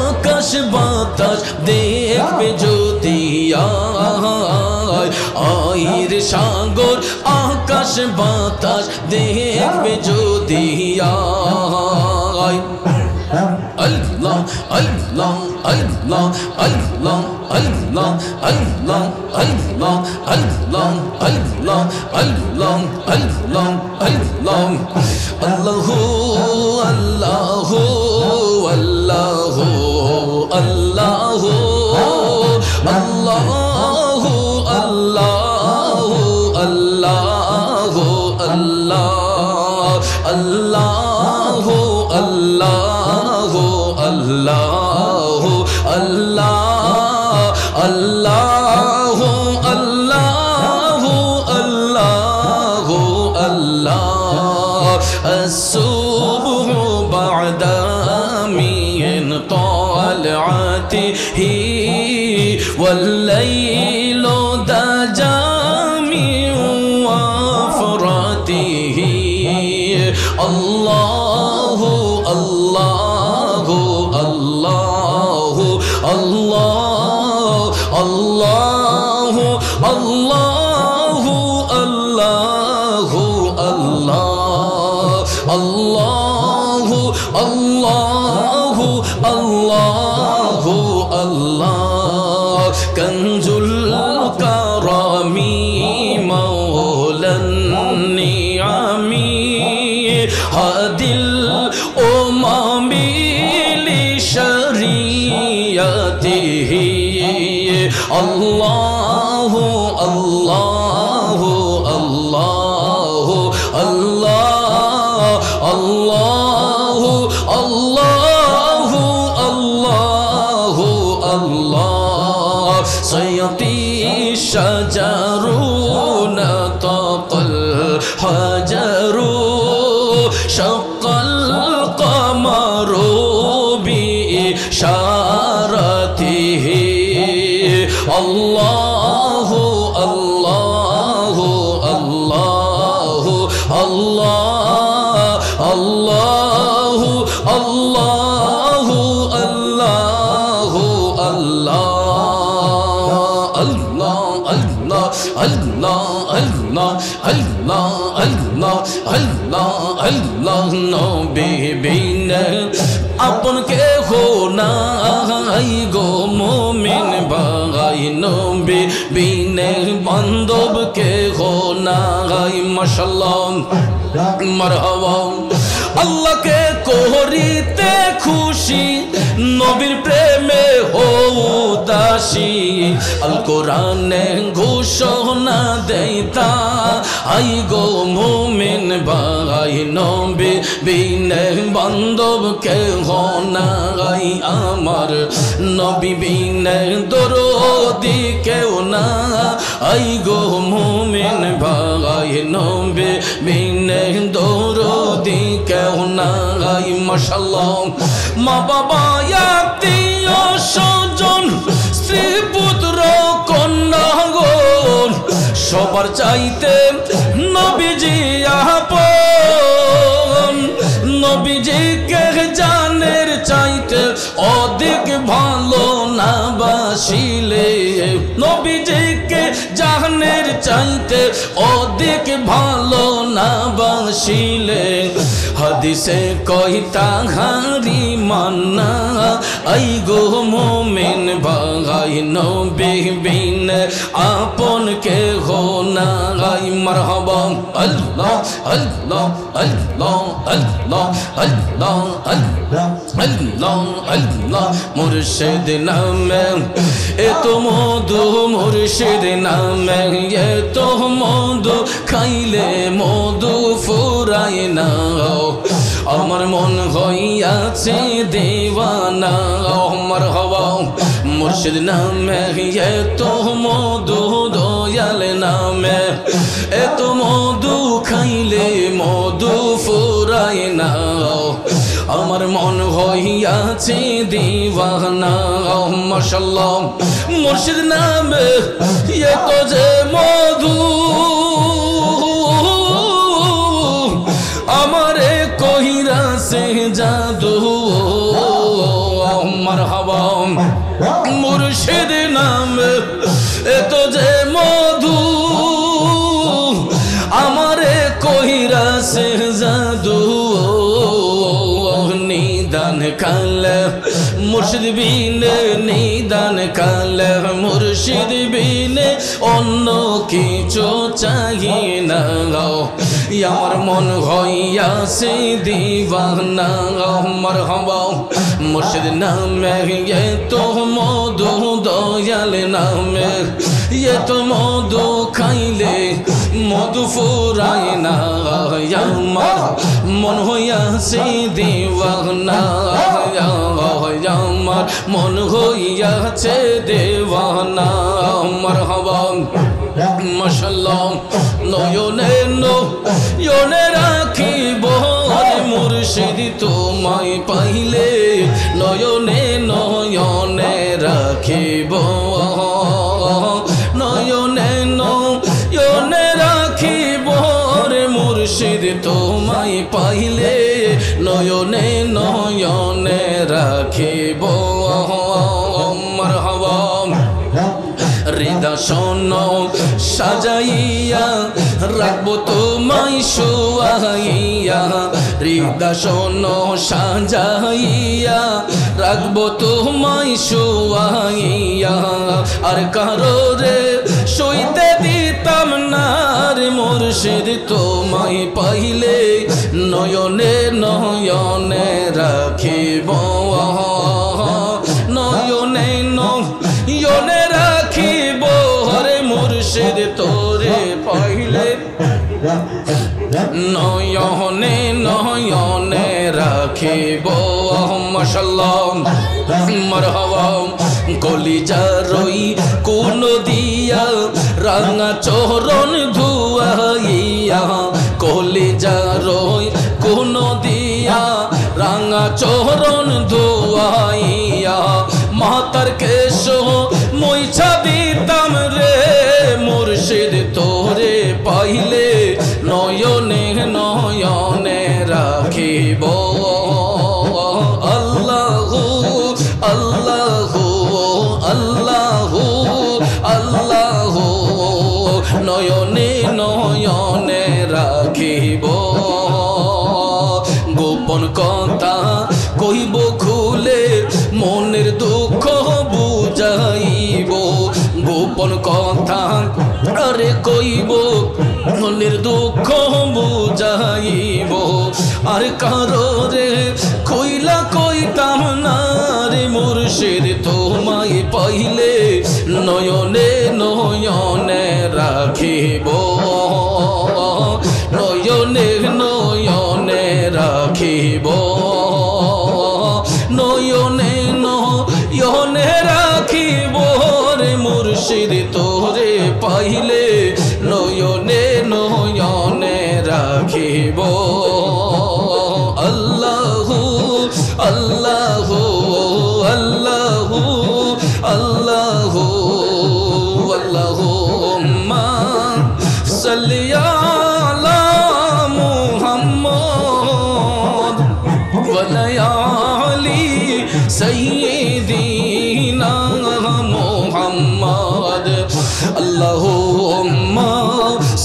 আকাশ বাতাস দেখবে যদি আয় আইর সাগর আকাশ বাতাস দেখবে যদি আয় আল্লাহ আল্লাহ আল্লাহ আল্লাহ আল্লাহ আল্লাহ আল্লাহ আল্লাহ আল্লাহ আল্লাহ আল্লাহ আল্লাহ আল্লাহু আল্লাহু আল্লাহু আল্লাহু আল্লাহু আল্লাহু আল্লাহু আল্লাহ আল্লাহু আল্লাহু আল্লাহু আল্লাহ আল্লাহু আল্লাহু আল্লাহু আল্লাহ الصبح بعد من طلعته والليل دجى من وفرته الله الله الله الله الله الله الله الله الله الله الله كنز الكرم مولى النعم هادي الأمم لشريعته الله الله الله الله الله الله الله الله سيطي الشجر نطق الحجر شق القمر بإشارته الله الله الله الله الله الله الله الله নবী বিনে আপন কে হো নাই গো মুমিন ভাই নবী বিনে বান্ধব কে হো নাই মাশাআল্লাহ মারহাবা আল্লাহ কে করিতে খুশি নবীর প্রেমে হো দাসী আল কোরআনে ঘোষণা দেইতা আই গো মুমিন ভাই নবী বিনে বান্ধব কে হো নাই আমার নবী বিনে দরদি কেউ না আই গো মুমিন ভাই নবী বিনে দরদি কেউ নাই মাশাআল্লাহ মা বাবা আত্মীয় স্বজন স্ত্রী পুত্র কন্যা গো সবার চাইতে নবীজি আপন নবীজিকে জানের চাইতে অধিক ভালো না বাসিলে নবীজিকে জানের চাইতে অধিক ভালো না বাসিলে হাদিসে কই তাহারি মান্না আই গো মোমেন ভাই নবী বিন আপন কে হো না গাই মারহাবা আল্লাহ আল্লাহ আল্লাহ আল্লাহ আল্লাহ আল্লাহ আল্লাহ মুর্শিদ নামে এত মধু মুর্শিদ নামে এত মধু খাইলে মধু ফুরায় না আমার মন হইয়াছে দেওয়ানা আমার হওয়া মুর্শিদ নামে এত মধু দয়াল নামে এত মধু খাইলে মধু ফুরায় না আমার মন হইয়াছে দেওয়ানা মাশাআল্লাহ মুর্শিদ নামে এত যে মধু আমারে কহিরাছে জাদু মারহাবা মুর্শিদ নামে এত যে মধু আমারে কহিরাছে জাদু নিদান কালে মুর্শিদ বিনে নিদান কালে মুর্শিদ বিনে অন্য কিছু চাহি না আমার মন হইয়াছে দিওয়ানা মারহাবা মুর্শিদ নামে এত মধু দয়াল নামে এত মধু খাইলে মধু ফুরায় না আমার মন হইয়াছে দিওয়ানা আমার মন হইয়াছে দেওয়ানা মারহাবা মাশাআল্লাহ নয়নে নয়নে রাখিব মুর্শিদ তোমায় পাইলে নয়নে নয়নে রাখিব নয়নে নয়নে রাখিব মুর্শিদ তোমায় পাইলে নয়নে নয়নে রাখিব মারহাবা হৃদয় শোনো সাজাইয়া রাখবো তোমায় শোয়াইয়া হৃদয় শোনো সাজাইয়া রাখবো তোমায় শোয়াইয়া আর কারো রে সইতে দিতাম না রে মুর্শিদ তোমায় পাইলে নয়নে নয়নে রাখিব নয়নে নয়নে রাখিব হরে মুর্শিদ তোরে পাইলে নয়নে নয়নে রাখিব মাশাআল্লাহ মারহাবা কলিজা রই কোন দিয়া রাঙা চরণ ধুয়াইয়া কলিজা রই কোন দিয়া রাঙা চরণ ধুয়াইয়া মাতার কেশ মইছা দিতাম রে মুর্শিদ তোরে পাইলে নয়নে নয়নে রাখিব আল্লাহু আল্লাহু আল্লাহু আল্লাহু নয়নে নয়নে রাখিব গোপন কথা কইব খুলে মনের দুঃখ বুঝাইব গোপন কথা আরে কইব মনের দুঃখ বুঝাইব আর কারো রে কইলা কইতাম না রে মুর্শিদ তোমায় পাইলে নয়নে নয়নে রাখিব নয়নে নয়নে রাখিব নয়নে নয়নে রাখিব রে মুর্শিদ তোরে পাইলে নয়নে নয়নে রাখিব আল্লাহু আল্লাহু আল্লাহু আল্লাহু আল্লাহুম্মা সাল্লি আলা মুহাম্মদ ওয়া আলি সাইয়্যিদিনা মুহাম্মদ আল্লাহুম্মা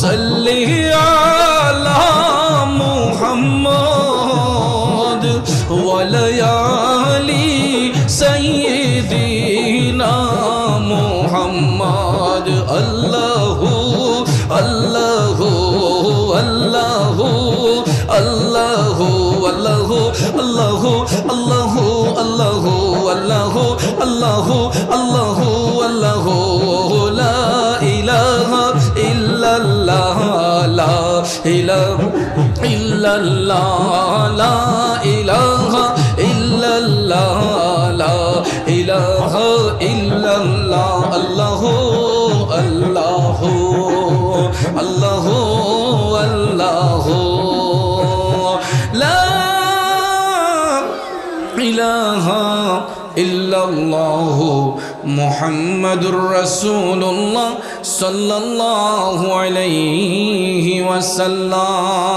সাল্লি আলা মুহাম্মদ सय्यिदीना मुहम्मद अल्लाहु अल्लाहु अल्लाहु अल्लाहु अल्लाहु अल्लाहु अल्लाहु अल्लाहु अल्लाहु अल्लाहु अल्लाहु अल्लाहु ला इलाहा इल्लल्लाह ला इलाहा इल्लल्लाह ला इलाहा इल्लल्लाह ला इलाहा इल्लल्लाह अल्लाहु अल्लाहु अल्लाहु अल्लाहु ला इलाहा इल्लल्लाह मुहम्मदुर रसूलुल्लाह सल्लल्लाहु अलैहि वसल्लम।